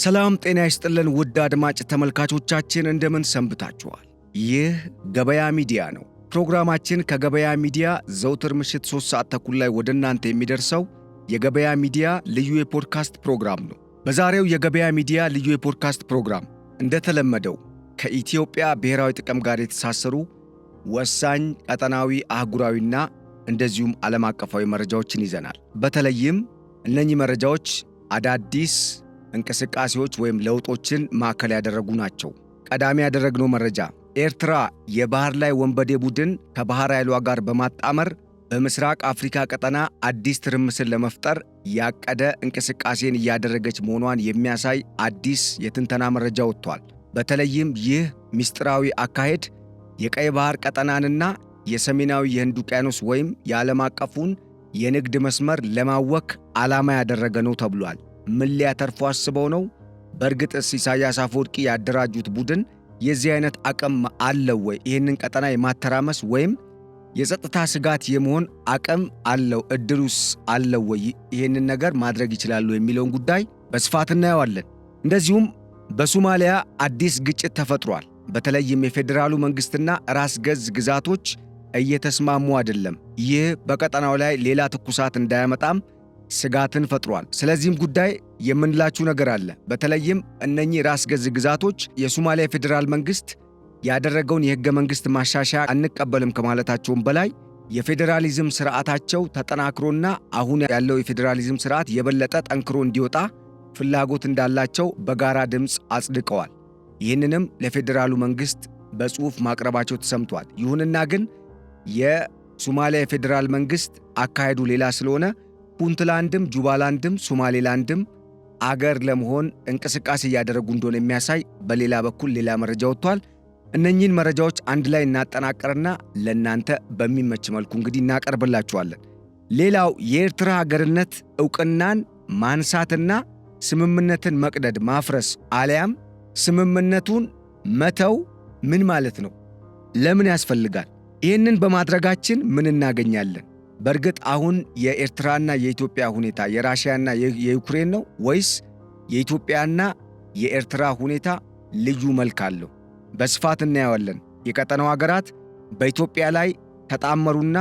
ሰላም ጤና ይስጥልን ውድ አድማጭ ተመልካቾቻችን እንደምን ሰንብታችኋል? ይህ ገበያ ሚዲያ ነው። ፕሮግራማችን ከገበያ ሚዲያ ዘውትር ምሽት 3 ሰዓት ተኩል ላይ ወደ እናንተ የሚደርሰው የገበያ ሚዲያ ልዩ የፖድካስት ፕሮግራም ነው። በዛሬው የገበያ ሚዲያ ልዩ የፖድካስት ፕሮግራም እንደተለመደው ከኢትዮጵያ ብሔራዊ ጥቅም ጋር የተሳሰሩ ወሳኝ ቀጠናዊ፣ አህጉራዊና እንደዚሁም ዓለም አቀፋዊ መረጃዎችን ይዘናል። በተለይም እነኚህ መረጃዎች አዳዲስ እንቅስቃሴዎች ወይም ለውጦችን ማዕከል ያደረጉ ናቸው። ቀዳሚ ያደረግነው መረጃ ኤርትራ የባህር ላይ ወንበዴ ቡድን ከባህር ኃይሏ ጋር በማጣመር በምስራቅ አፍሪካ ቀጠና አዲስ ትርምስን ለመፍጠር ያቀደ እንቅስቃሴን እያደረገች መሆኗን የሚያሳይ አዲስ የትንተና መረጃ ወጥቷል። በተለይም ይህ ምስጢራዊ አካሄድ የቀይ ባህር ቀጠናንና የሰሜናዊ የህንድ ውቅያኖስ ወይም የዓለም አቀፉን የንግድ መስመር ለማወክ ዓላማ ያደረገ ነው ተብሏል። ምን ሊያተርፉ አስበው ነው? በእርግጥስ ኢሳያስ አፈወርቂ ያደራጁት ቡድን የዚህ አይነት አቅም አለው ወይ? ይህንን ቀጠና የማተራመስ ወይም የጸጥታ ስጋት የመሆን አቅም አለው? እድሉስ አለው ወይ? ይህንን ነገር ማድረግ ይችላሉ የሚለውን ጉዳይ በስፋት እናየዋለን። እንደዚሁም በሶማሊያ አዲስ ግጭት ተፈጥሯል። በተለይም የፌዴራሉ መንግስትና ራስ ገዝ ግዛቶች እየተስማሙ አይደለም። ይህ በቀጠናው ላይ ሌላ ትኩሳት እንዳያመጣም ስጋትን ፈጥሯል። ስለዚህም ጉዳይ የምንላችሁ ነገር አለ። በተለይም እነኚህ ራስ ገዝ ግዛቶች የሶማሊያ ፌዴራል መንግስት ያደረገውን የህገ መንግስት ማሻሻያ አንቀበልም ከማለታቸውም በላይ የፌዴራሊዝም ስርዓታቸው ተጠናክሮና አሁን ያለው የፌዴራሊዝም ስርዓት የበለጠ ጠንክሮ እንዲወጣ ፍላጎት እንዳላቸው በጋራ ድምፅ አጽድቀዋል። ይህንንም ለፌዴራሉ መንግስት በጽሑፍ ማቅረባቸው ተሰምቷል። ይሁንና ግን የሶማሊያ የፌዴራል መንግስት አካሄዱ ሌላ ስለሆነ ፑንትላንድም ጁባላንድም ሶማሌላንድም አገር ለመሆን እንቅስቃሴ እያደረጉ እንደሆነ የሚያሳይ በሌላ በኩል ሌላ መረጃ ወጥቷል። እነኚህን መረጃዎች አንድ ላይ እናጠናቀርና ለእናንተ በሚመች መልኩ እንግዲህ እናቀርብላችኋለን። ሌላው የኤርትራ ሀገርነት ዕውቅናን ማንሳትና ስምምነትን መቅደድ ማፍረስ አሊያም ስምምነቱን መተው ምን ማለት ነው? ለምን ያስፈልጋል? ይህንን በማድረጋችን ምን እናገኛለን? በእርግጥ አሁን የኤርትራና የኢትዮጵያ ሁኔታ የራሽያና የዩክሬን ነው ወይስ የኢትዮጵያና የኤርትራ ሁኔታ ልዩ መልክ አለው? በስፋት እናየዋለን። የቀጠናው ሀገራት በኢትዮጵያ ላይ ተጣመሩና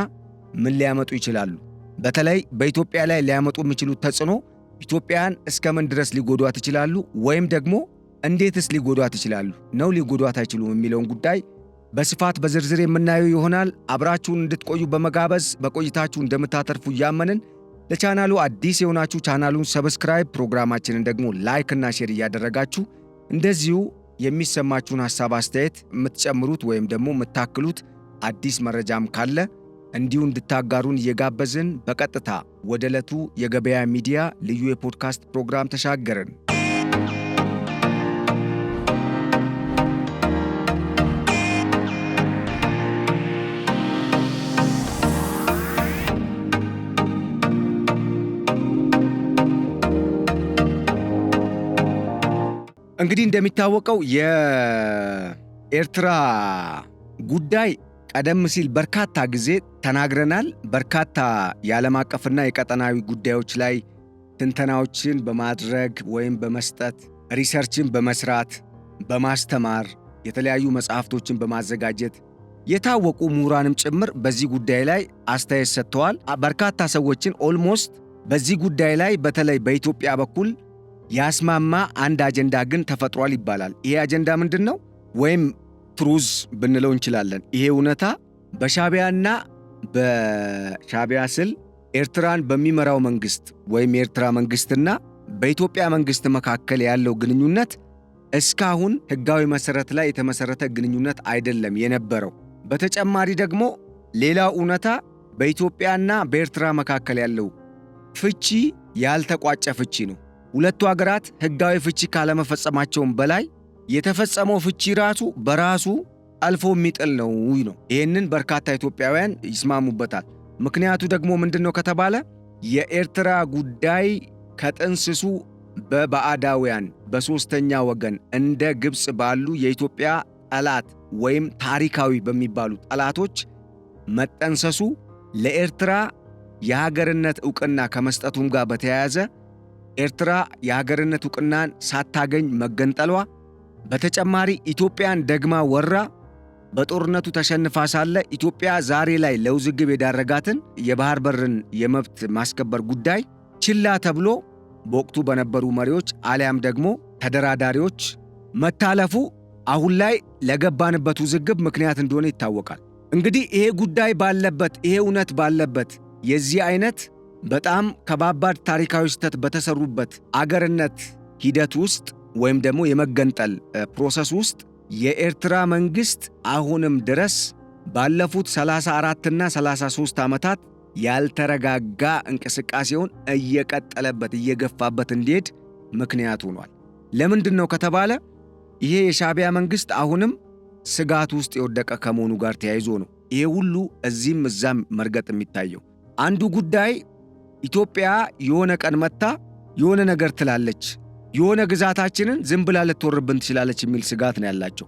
ምን ሊያመጡ ይችላሉ? በተለይ በኢትዮጵያ ላይ ሊያመጡ የሚችሉት ተጽዕኖ ኢትዮጵያን እስከምን ድረስ ሊጎዷት ይችላሉ? ወይም ደግሞ እንዴትስ ሊጎዷት ይችላሉ? ነው ሊጎዷት አይችሉም የሚለውን ጉዳይ በስፋት በዝርዝር የምናየው ይሆናል። አብራችሁን እንድትቆዩ በመጋበዝ በቆይታችሁ እንደምታተርፉ እያመንን ለቻናሉ አዲስ የሆናችሁ ቻናሉን ሰብስክራይብ፣ ፕሮግራማችንን ደግሞ ላይክ እና ሼር እያደረጋችሁ እንደዚሁ የሚሰማችሁን ሐሳብ አስተያየት የምትጨምሩት ወይም ደግሞ የምታክሉት አዲስ መረጃም ካለ እንዲሁ እንድታጋሩን እየጋበዝን በቀጥታ ወደ ዕለቱ የገበያ ሚዲያ ልዩ የፖድካስት ፕሮግራም ተሻገርን። እንግዲህ እንደሚታወቀው የኤርትራ ጉዳይ ቀደም ሲል በርካታ ጊዜ ተናግረናል። በርካታ የዓለም አቀፍና የቀጠናዊ ጉዳዮች ላይ ትንተናዎችን በማድረግ ወይም በመስጠት ሪሰርችን በመስራት በማስተማር የተለያዩ መጽሐፍቶችን በማዘጋጀት የታወቁ ምሁራንም ጭምር በዚህ ጉዳይ ላይ አስተያየት ሰጥተዋል። በርካታ ሰዎችን ኦልሞስት በዚህ ጉዳይ ላይ በተለይ በኢትዮጵያ በኩል ያስማማ አንድ አጀንዳ ግን ተፈጥሯል ይባላል። ይሄ አጀንዳ ምንድን ነው? ወይም ትሩዝ ብንለው እንችላለን። ይሄ እውነታ በሻዕቢያና በሻዕቢያ ስል ኤርትራን በሚመራው መንግስት ወይም የኤርትራ መንግስትና በኢትዮጵያ መንግስት መካከል ያለው ግንኙነት እስካሁን ህጋዊ መሰረት ላይ የተመሰረተ ግንኙነት አይደለም የነበረው። በተጨማሪ ደግሞ ሌላው እውነታ በኢትዮጵያና በኤርትራ መካከል ያለው ፍቺ ያልተቋጨ ፍቺ ነው። ሁለቱ ሀገራት ህጋዊ ፍቺ ካለመፈጸማቸውም በላይ የተፈጸመው ፍቺ ራሱ በራሱ አልፎ የሚጥል ነው። ይህንን በርካታ ኢትዮጵያውያን ይስማሙበታል። ምክንያቱ ደግሞ ምንድነው ከተባለ የኤርትራ ጉዳይ ከጥንስሱ በባዕዳውያን በሶስተኛ ወገን እንደ ግብጽ ባሉ የኢትዮጵያ ጠላት ወይም ታሪካዊ በሚባሉ ጠላቶች መጠንሰሱ ለኤርትራ የሀገርነት ዕውቅና ከመስጠቱም ጋር በተያያዘ ኤርትራ የሀገርነት ዕውቅናን ሳታገኝ መገንጠሏ፣ በተጨማሪ ኢትዮጵያን ደግማ ወራ በጦርነቱ ተሸንፋ ሳለ ኢትዮጵያ ዛሬ ላይ ለውዝግብ የዳረጋትን የባህር በርን የመብት ማስከበር ጉዳይ ችላ ተብሎ በወቅቱ በነበሩ መሪዎች አሊያም ደግሞ ተደራዳሪዎች መታለፉ አሁን ላይ ለገባንበት ውዝግብ ምክንያት እንደሆነ ይታወቃል። እንግዲህ ይሄ ጉዳይ ባለበት፣ ይሄ እውነት ባለበት የዚህ አይነት በጣም ከባባድ ታሪካዊ ስህተት በተሰሩበት አገርነት ሂደት ውስጥ ወይም ደግሞ የመገንጠል ፕሮሰስ ውስጥ የኤርትራ መንግስት አሁንም ድረስ ባለፉት 34 እና 33 ዓመታት ያልተረጋጋ እንቅስቃሴውን እየቀጠለበት እየገፋበት እንዲሄድ ምክንያት ሆኗል። ለምንድን ነው ከተባለ ይሄ የሻዕቢያ መንግስት አሁንም ስጋት ውስጥ የወደቀ ከመሆኑ ጋር ተያይዞ ነው ይሄ ሁሉ እዚህም እዛም መርገጥ የሚታየው። አንዱ ጉዳይ ኢትዮጵያ የሆነ ቀን መታ የሆነ ነገር ትላለች፣ የሆነ ግዛታችንን ዝም ብላ ልትወርብን ትችላለች የሚል ስጋት ነው ያላቸው።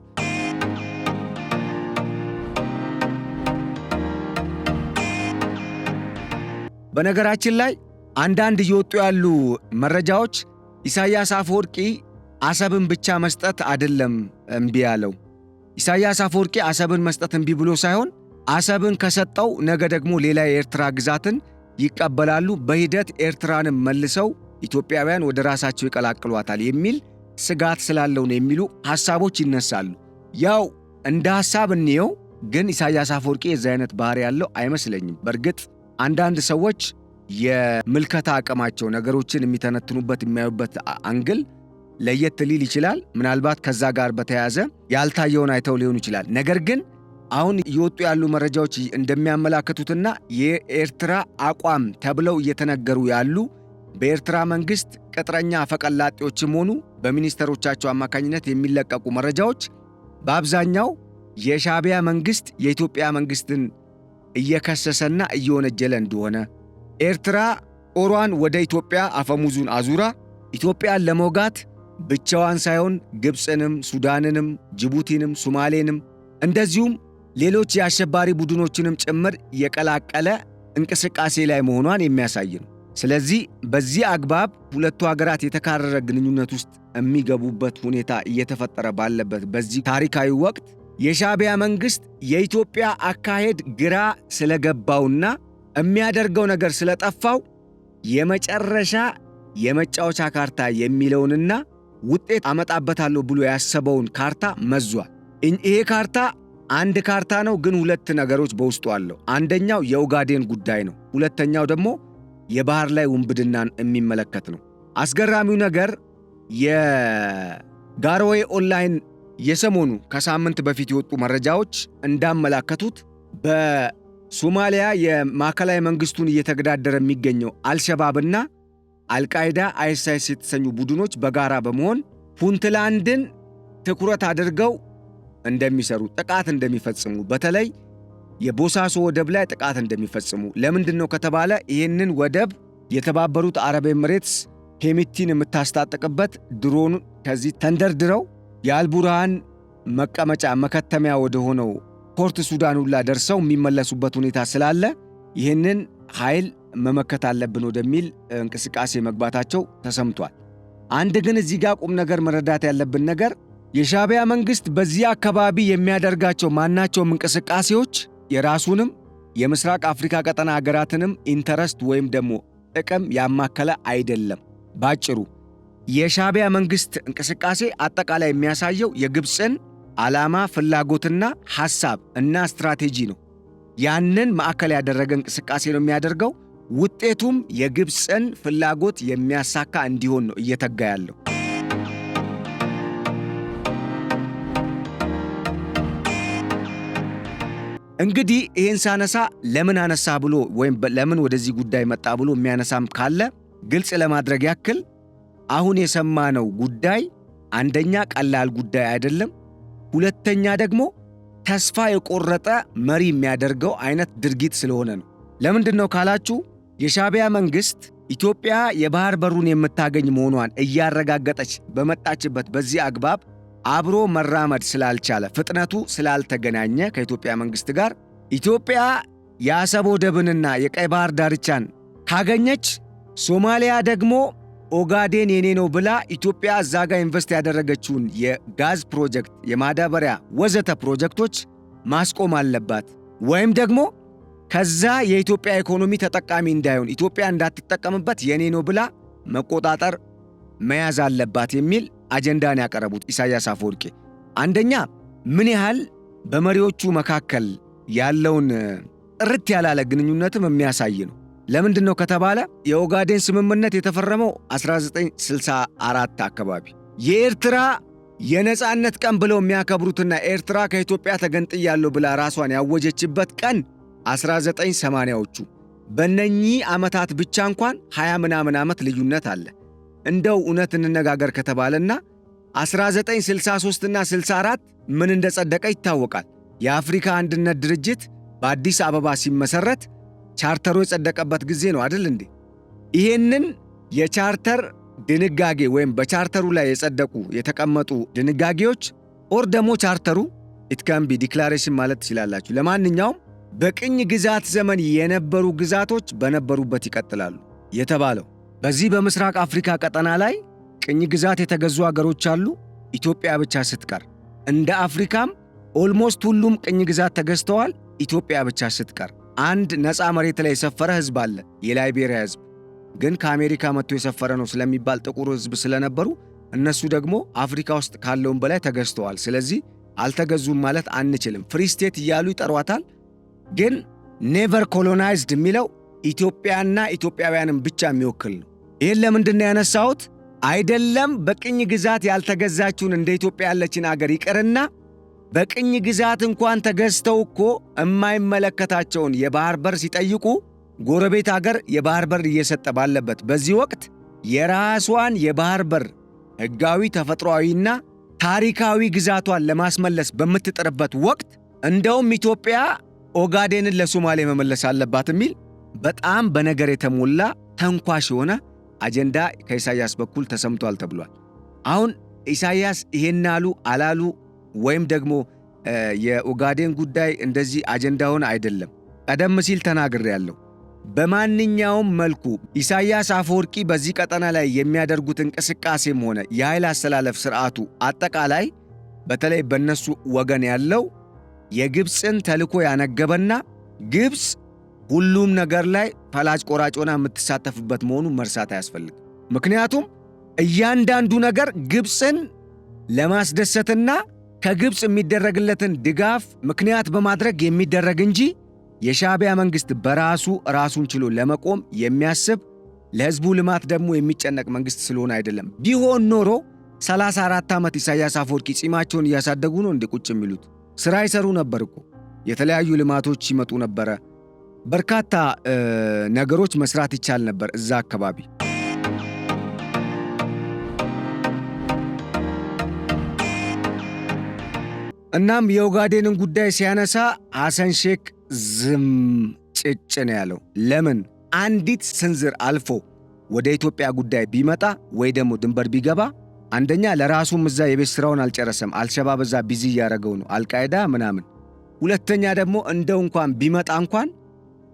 በነገራችን ላይ አንዳንድ እየወጡ ያሉ መረጃዎች ኢሳያስ አፈወርቂ አሰብን ብቻ መስጠት አይደለም እምቢ ያለው። ኢሳያስ አፈወርቂ አሰብን መስጠት እምቢ ብሎ ሳይሆን አሰብን ከሰጠው ነገ ደግሞ ሌላ የኤርትራ ግዛትን ይቀበላሉ፣ በሂደት ኤርትራንም መልሰው ኢትዮጵያውያን ወደ ራሳቸው ይቀላቅሏታል የሚል ስጋት ስላለው ነው የሚሉ ሐሳቦች ይነሳሉ። ያው እንደ ሐሳብ እንየው፣ ግን ኢሳያስ አፈወርቂ የዚህ አይነት ባህሪ ያለው አይመስለኝም። በእርግጥ አንዳንድ ሰዎች የምልከታ አቅማቸው ነገሮችን የሚተነትኑበት የሚያዩበት አንግል ለየት ሊል ይችላል። ምናልባት ከዛ ጋር በተያያዘ ያልታየውን አይተው ሊሆኑ ይችላል። ነገር ግን አሁን እየወጡ ያሉ መረጃዎች እንደሚያመላክቱትና የኤርትራ አቋም ተብለው እየተነገሩ ያሉ በኤርትራ መንግስት ቅጥረኛ አፈቀላጤዎችም ሆኑ በሚኒስተሮቻቸው አማካኝነት የሚለቀቁ መረጃዎች በአብዛኛው የሻዕቢያ መንግስት የኢትዮጵያ መንግስትን እየከሰሰና እየወነጀለ እንደሆነ፣ ኤርትራ ጦሯን ወደ ኢትዮጵያ አፈሙዙን አዙራ ኢትዮጵያን ለመውጋት ብቻዋን ሳይሆን ግብፅንም፣ ሱዳንንም፣ ጅቡቲንም፣ ሶማሌንም እንደዚሁም ሌሎች የአሸባሪ ቡድኖችንም ጭምር የቀላቀለ እንቅስቃሴ ላይ መሆኗን የሚያሳይ ነው። ስለዚህ በዚህ አግባብ ሁለቱ ሀገራት የተካረረ ግንኙነት ውስጥ የሚገቡበት ሁኔታ እየተፈጠረ ባለበት በዚህ ታሪካዊ ወቅት የሻዕቢያ መንግስት የኢትዮጵያ አካሄድ ግራ ስለገባውና የሚያደርገው ነገር ስለጠፋው የመጨረሻ የመጫወቻ ካርታ የሚለውንና ውጤት አመጣበታለሁ ብሎ ያሰበውን ካርታ መዟል። ይሄ ካርታ አንድ ካርታ ነው፣ ግን ሁለት ነገሮች በውስጡ አለው። አንደኛው የኡጋዴን ጉዳይ ነው። ሁለተኛው ደግሞ የባህር ላይ ውንብድናን የሚመለከት ነው። አስገራሚው ነገር የጋሮዌ ኦንላይን የሰሞኑ ከሳምንት በፊት የወጡ መረጃዎች እንዳመላከቱት በሶማሊያ የማዕከላዊ መንግስቱን እየተገዳደረ የሚገኘው አልሸባብና አልቃይዳ፣ አይኤስአይኤስ የተሰኙ ቡድኖች በጋራ በመሆን ፑንትላንድን ትኩረት አድርገው እንደሚሰሩ፣ ጥቃት እንደሚፈጽሙ፣ በተለይ የቦሳሶ ወደብ ላይ ጥቃት እንደሚፈጽሙ። ለምንድን ነው ከተባለ ይህንን ወደብ የተባበሩት አረብ ኤምሬትስ ሄሚቲን የምታስታጥቅበት ድሮን ከዚህ ተንደርድረው የአልቡርሃን መቀመጫ መከተሚያ ወደ ሆነው ፖርት ሱዳን ሁላ ደርሰው የሚመለሱበት ሁኔታ ስላለ ይህንን ኃይል መመከት አለብን ወደሚል እንቅስቃሴ መግባታቸው ተሰምቷል። አንድ ግን እዚህ ጋር ቁም ነገር መረዳት ያለብን ነገር የሻዕቢያ መንግስት በዚህ አካባቢ የሚያደርጋቸው ማናቸውም እንቅስቃሴዎች የራሱንም የምስራቅ አፍሪካ ቀጠና ሀገራትንም ኢንተረስት ወይም ደግሞ ጥቅም ያማከለ አይደለም። ባጭሩ የሻዕቢያ መንግስት እንቅስቃሴ አጠቃላይ የሚያሳየው የግብፅን ዓላማ፣ ፍላጎትና ሐሳብ እና ስትራቴጂ ነው። ያንን ማዕከል ያደረገ እንቅስቃሴ ነው የሚያደርገው። ውጤቱም የግብፅን ፍላጎት የሚያሳካ እንዲሆን ነው እየተጋ ያለው። እንግዲህ ይህን ሳነሳ ለምን አነሳ ብሎ ወይም ለምን ወደዚህ ጉዳይ መጣ ብሎ የሚያነሳም ካለ ግልጽ ለማድረግ ያክል አሁን የሰማነው ጉዳይ አንደኛ ቀላል ጉዳይ አይደለም፣ ሁለተኛ ደግሞ ተስፋ የቆረጠ መሪ የሚያደርገው አይነት ድርጊት ስለሆነ ነው። ለምንድን ነው ካላችሁ የሻዕቢያ መንግስት ኢትዮጵያ የባህር በሩን የምታገኝ መሆኗን እያረጋገጠች በመጣችበት በዚህ አግባብ አብሮ መራመድ ስላልቻለ፣ ፍጥነቱ ስላልተገናኘ ከኢትዮጵያ መንግስት ጋር ኢትዮጵያ የአሰብ ወደብንና የቀይ ባህር ዳርቻን ካገኘች ሶማሊያ ደግሞ ኦጋዴን የኔ ነው ብላ ኢትዮጵያ እዛ ጋር ኢንቨስት ያደረገችውን የጋዝ ፕሮጀክት፣ የማዳበሪያ ወዘተ ፕሮጀክቶች ማስቆም አለባት። ወይም ደግሞ ከዛ የኢትዮጵያ ኢኮኖሚ ተጠቃሚ እንዳይሆን ኢትዮጵያ እንዳትጠቀምበት የኔ ነው ብላ መቆጣጠር መያዝ አለባት የሚል አጀንዳን ያቀረቡት ኢሳያስ አፈወርቂ አንደኛ ምን ያህል በመሪዎቹ መካከል ያለውን ጥርት ያላለ ግንኙነትም የሚያሳይ ነው። ለምንድን ነው ከተባለ የኦጋዴን ስምምነት የተፈረመው 1964 አካባቢ የኤርትራ የነጻነት ቀን ብለው የሚያከብሩትና ኤርትራ ከኢትዮጵያ ተገንጥያለሁ ብላ ራሷን ያወጀችበት ቀን 1980ዎቹ። በእነኚህ ዓመታት ብቻ እንኳን 20 ምናምን ዓመት ልዩነት አለ። እንደው እውነት እንነጋገር ከተባለና 1963 እና 64 ምን እንደጸደቀ ይታወቃል። የአፍሪካ አንድነት ድርጅት በአዲስ አበባ ሲመሰረት ቻርተሩ የጸደቀበት ጊዜ ነው አይደል እንዴ? ይሄንን የቻርተር ድንጋጌ ወይም በቻርተሩ ላይ የጸደቁ የተቀመጡ ድንጋጌዎች ኦር ደግሞ ቻርተሩ ኢትካምቢ ዲክላሬሽን ማለት ትችላላችሁ። ለማንኛውም በቅኝ ግዛት ዘመን የነበሩ ግዛቶች በነበሩበት ይቀጥላሉ የተባለው በዚህ በምስራቅ አፍሪካ ቀጠና ላይ ቅኝ ግዛት የተገዙ አገሮች አሉ፣ ኢትዮጵያ ብቻ ስትቀር። እንደ አፍሪካም ኦልሞስት ሁሉም ቅኝ ግዛት ተገዝተዋል፣ ኢትዮጵያ ብቻ ስትቀር። አንድ ነፃ መሬት ላይ የሰፈረ ህዝብ አለ፣ የላይቤሪያ ህዝብ። ግን ከአሜሪካ መጥቶ የሰፈረ ነው ስለሚባል ጥቁር ህዝብ ስለነበሩ እነሱ ደግሞ አፍሪካ ውስጥ ካለውም በላይ ተገዝተዋል። ስለዚህ አልተገዙም ማለት አንችልም። ፍሪ ስቴት እያሉ ይጠሯታል። ግን ኔቨር ኮሎናይዝድ የሚለው ኢትዮጵያና ኢትዮጵያውያንን ብቻ የሚወክል ነው። ይህን ለምንድን ነው ያነሳሁት? አይደለም በቅኝ ግዛት ያልተገዛችውን እንደ ኢትዮጵያ ያለችን አገር ይቅርና በቅኝ ግዛት እንኳን ተገዝተው እኮ የማይመለከታቸውን የባህር በር ሲጠይቁ ጎረቤት አገር የባህር በር እየሰጠ ባለበት በዚህ ወቅት የራሷን የባህር በር ሕጋዊ ተፈጥሯዊና ታሪካዊ ግዛቷን ለማስመለስ በምትጥርበት ወቅት እንደውም ኢትዮጵያ ኦጋዴንን ለሶማሌ መመለስ አለባት የሚል በጣም በነገር የተሞላ ተንኳሽ የሆነ አጀንዳ ከኢሳያስ በኩል ተሰምቷል ተብሏል። አሁን ኢሳያስ ይሄን አሉ አላሉ ወይም ደግሞ የኦጋዴን ጉዳይ እንደዚህ አጀንዳውን አይደለም። ቀደም ሲል ተናግሬያለሁ። በማንኛውም መልኩ ኢሳያስ አፈወርቂ በዚህ ቀጠና ላይ የሚያደርጉት እንቅስቃሴም ሆነ የኃይል አስተላለፍ ስርዓቱ አጠቃላይ በተለይ በነሱ ወገን ያለው የግብፅን ተልዕኮ ያነገበና ግብፅ ሁሉም ነገር ላይ ፈላጭ ቆራጭ ሆና የምትሳተፍበት መሆኑን መርሳት አያስፈልግም። ምክንያቱም እያንዳንዱ ነገር ግብፅን ለማስደሰትና ከግብፅ የሚደረግለትን ድጋፍ ምክንያት በማድረግ የሚደረግ እንጂ የሻዕቢያ መንግሥት በራሱ ራሱን ችሎ ለመቆም የሚያስብ ለሕዝቡ ልማት ደግሞ የሚጨነቅ መንግሥት ስለሆነ አይደለም። ቢሆን ኖሮ 34 ዓመት ኢሳያስ አፈወርቂ ጺማቸውን እያሳደጉ ነው እንደ ቁጭ የሚሉት። ሥራ ይሰሩ ነበር እኮ። የተለያዩ ልማቶች ይመጡ ነበረ። በርካታ ነገሮች መስራት ይቻል ነበር እዛ አካባቢ። እናም የኦጋዴንን ጉዳይ ሲያነሳ ሐሰን ሼክ ዝም ጭጭ ነው ያለው። ለምን? አንዲት ስንዝር አልፎ ወደ ኢትዮጵያ ጉዳይ ቢመጣ ወይ ደግሞ ድንበር ቢገባ አንደኛ ለራሱም እዛ የቤት ሥራውን አልጨረሰም። አልሸባብ እዛ ቢዚ እያደረገው ነው፣ አልቃይዳ ምናምን። ሁለተኛ ደግሞ እንደው እንኳን ቢመጣ እንኳን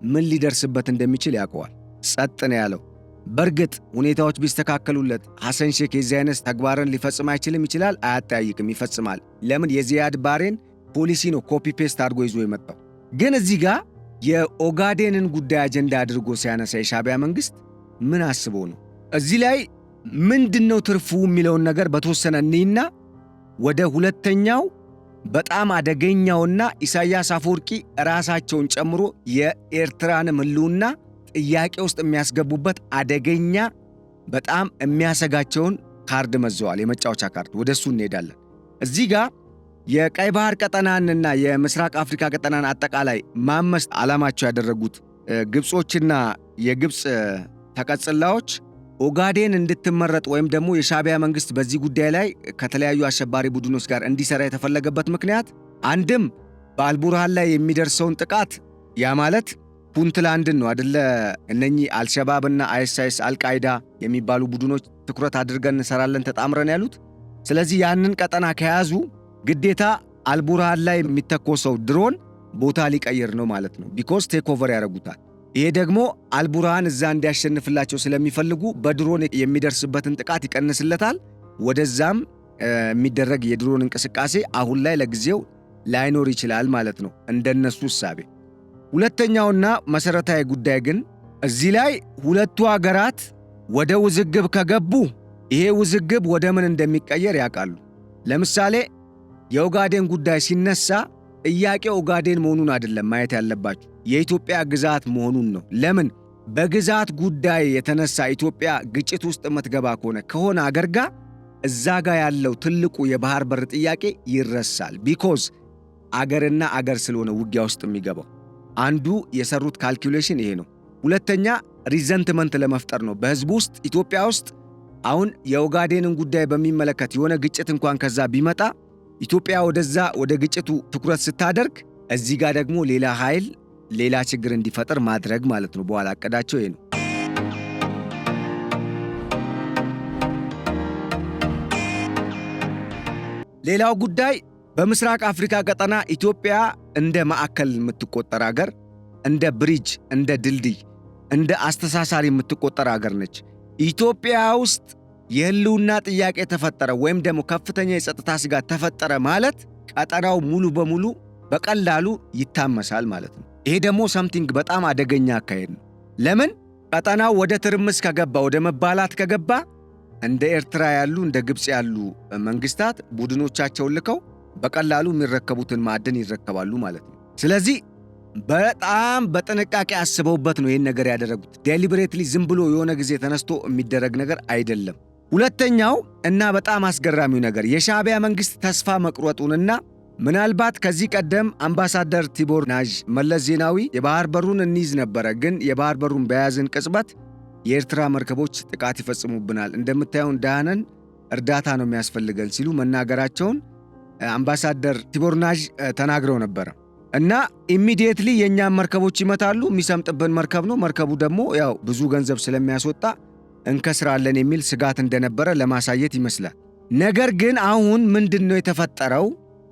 ምን ሊደርስበት እንደሚችል ያውቀዋል። ጸጥ ነው ያለው። በእርግጥ ሁኔታዎች ቢስተካከሉለት ሐሰን ሼክ የዚህ አይነት ተግባርን ሊፈጽም አይችልም? ይችላል። አያጠያይቅም፣ ይፈጽማል። ለምን? የዚያድ ባሬን ፖሊሲ ነው ኮፒ ፔስት አድርጎ ይዞ የመጣው። ግን እዚህ ጋር የኦጋዴንን ጉዳይ አጀንዳ አድርጎ ሲያነሳ የሻዕቢያ መንግሥት ምን አስቦ ነው? እዚህ ላይ ምንድነው ትርፉ የሚለውን ነገር በተወሰነ እንይና ወደ ሁለተኛው በጣም አደገኛውና ኢሳያስ አፈወርቂ ራሳቸውን ጨምሮ የኤርትራንም ሕልውና ጥያቄ ውስጥ የሚያስገቡበት አደገኛ በጣም የሚያሰጋቸውን ካርድ መዘዋል፣ የመጫወቻ ካርድ። ወደሱ እንሄዳለን። እዚህ ጋር የቀይ ባህር ቀጠናንና የምስራቅ አፍሪካ ቀጠናን አጠቃላይ ማመስ ዓላማቸው ያደረጉት ግብጾችና የግብፅ ተቀጽላዎች ኦጋዴን እንድትመረጥ ወይም ደግሞ የሻዕቢያ መንግሥት በዚህ ጉዳይ ላይ ከተለያዩ አሸባሪ ቡድኖች ጋር እንዲሰራ የተፈለገበት ምክንያት አንድም በአልቡርሃን ላይ የሚደርሰውን ጥቃት ያ ማለት ፑንትላንድን ነው አደለ? እነኚህ አልሸባብና አይኤስአይኤስ አልቃይዳ የሚባሉ ቡድኖች ትኩረት አድርገን እንሰራለን ተጣምረን ያሉት። ስለዚህ ያንን ቀጠና ከያዙ ግዴታ አልቡርሃን ላይ የሚተኮሰው ድሮን ቦታ ሊቀይር ነው ማለት ነው። ቢኮዝ ቴክ ኦቨር ያደርጉታል። ይሄ ደግሞ አልቡርሃን እዛ እንዲያሸንፍላቸው ስለሚፈልጉ በድሮን የሚደርስበትን ጥቃት ይቀንስለታል። ወደዛም የሚደረግ የድሮን እንቅስቃሴ አሁን ላይ ለጊዜው ላይኖር ይችላል ማለት ነው እንደነሱ እሳቤ። ሁለተኛውና መሰረታዊ ጉዳይ ግን እዚህ ላይ ሁለቱ ሀገራት ወደ ውዝግብ ከገቡ ይሄ ውዝግብ ወደ ምን እንደሚቀየር ያውቃሉ። ለምሳሌ የኦጋዴን ጉዳይ ሲነሳ ጥያቄው ኦጋዴን መሆኑን አይደለም ማየት ያለባችሁ፣ የኢትዮጵያ ግዛት መሆኑን ነው። ለምን በግዛት ጉዳይ የተነሳ ኢትዮጵያ ግጭት ውስጥ የምትገባ ከሆነ አገር ጋር እዛ ጋር ያለው ትልቁ የባህር በር ጥያቄ ይረሳል። ቢኮዝ አገርና አገር ስለሆነ ውጊያ ውስጥ የሚገባው አንዱ የሰሩት ካልኩሌሽን ይሄ ነው። ሁለተኛ ሪዘንትመንት ለመፍጠር ነው በህዝቡ ውስጥ። ኢትዮጵያ ውስጥ አሁን የኦጋዴንን ጉዳይ በሚመለከት የሆነ ግጭት እንኳን ከዛ ቢመጣ ኢትዮጵያ ወደ ግጭቱ ትኩረት ስታደርግ እዚህ ጋር ደግሞ ሌላ ኃይል ሌላ ችግር እንዲፈጠር ማድረግ ማለት ነው። በኋላ አቀዳቸው ይሄ ነው። ሌላው ጉዳይ በምስራቅ አፍሪካ ቀጠና ኢትዮጵያ እንደ ማዕከል የምትቆጠር አገር፣ እንደ ብሪጅ፣ እንደ ድልድይ፣ እንደ አስተሳሳሪ የምትቆጠር አገር ነች። ኢትዮጵያ ውስጥ የህልውና ጥያቄ ተፈጠረ ወይም ደግሞ ከፍተኛ የጸጥታ ስጋት ተፈጠረ ማለት ቀጠናው ሙሉ በሙሉ በቀላሉ ይታመሳል ማለት ነው። ይሄ ደግሞ ሰምቲንግ በጣም አደገኛ አካሄድ ነው። ለምን ቀጠናው ወደ ትርምስ ከገባ ወደ መባላት ከገባ እንደ ኤርትራ ያሉ እንደ ግብፅ ያሉ መንግስታት ቡድኖቻቸውን ልከው በቀላሉ የሚረከቡትን ማዕድን ይረከባሉ ማለት ነው። ስለዚህ በጣም በጥንቃቄ አስበውበት ነው ይህን ነገር ያደረጉት። ዴሊብሬትሊ ዝም ብሎ የሆነ ጊዜ ተነስቶ የሚደረግ ነገር አይደለም። ሁለተኛው እና በጣም አስገራሚው ነገር የሻዕቢያ መንግስት ተስፋ መቁረጡንና ምናልባት ከዚህ ቀደም አምባሳደር ቲቦር ናዥ መለስ ዜናዊ የባህር በሩን እንይዝ ነበረ፣ ግን የባህር በሩን በያዝን ቅጽበት የኤርትራ መርከቦች ጥቃት ይፈጽሙብናል፣ እንደምታየውን ዳህነን እርዳታ ነው የሚያስፈልገን ሲሉ መናገራቸውን አምባሳደር ቲቦር ናዥ ተናግረው ነበረ። እና ኢሚዲየትሊ የእኛም መርከቦች ይመታሉ፣ የሚሰምጥብን መርከብ ነው፣ መርከቡ ደግሞ ያው ብዙ ገንዘብ ስለሚያስወጣ እንከስራለን የሚል ስጋት እንደነበረ ለማሳየት ይመስላል። ነገር ግን አሁን ምንድነው የተፈጠረው?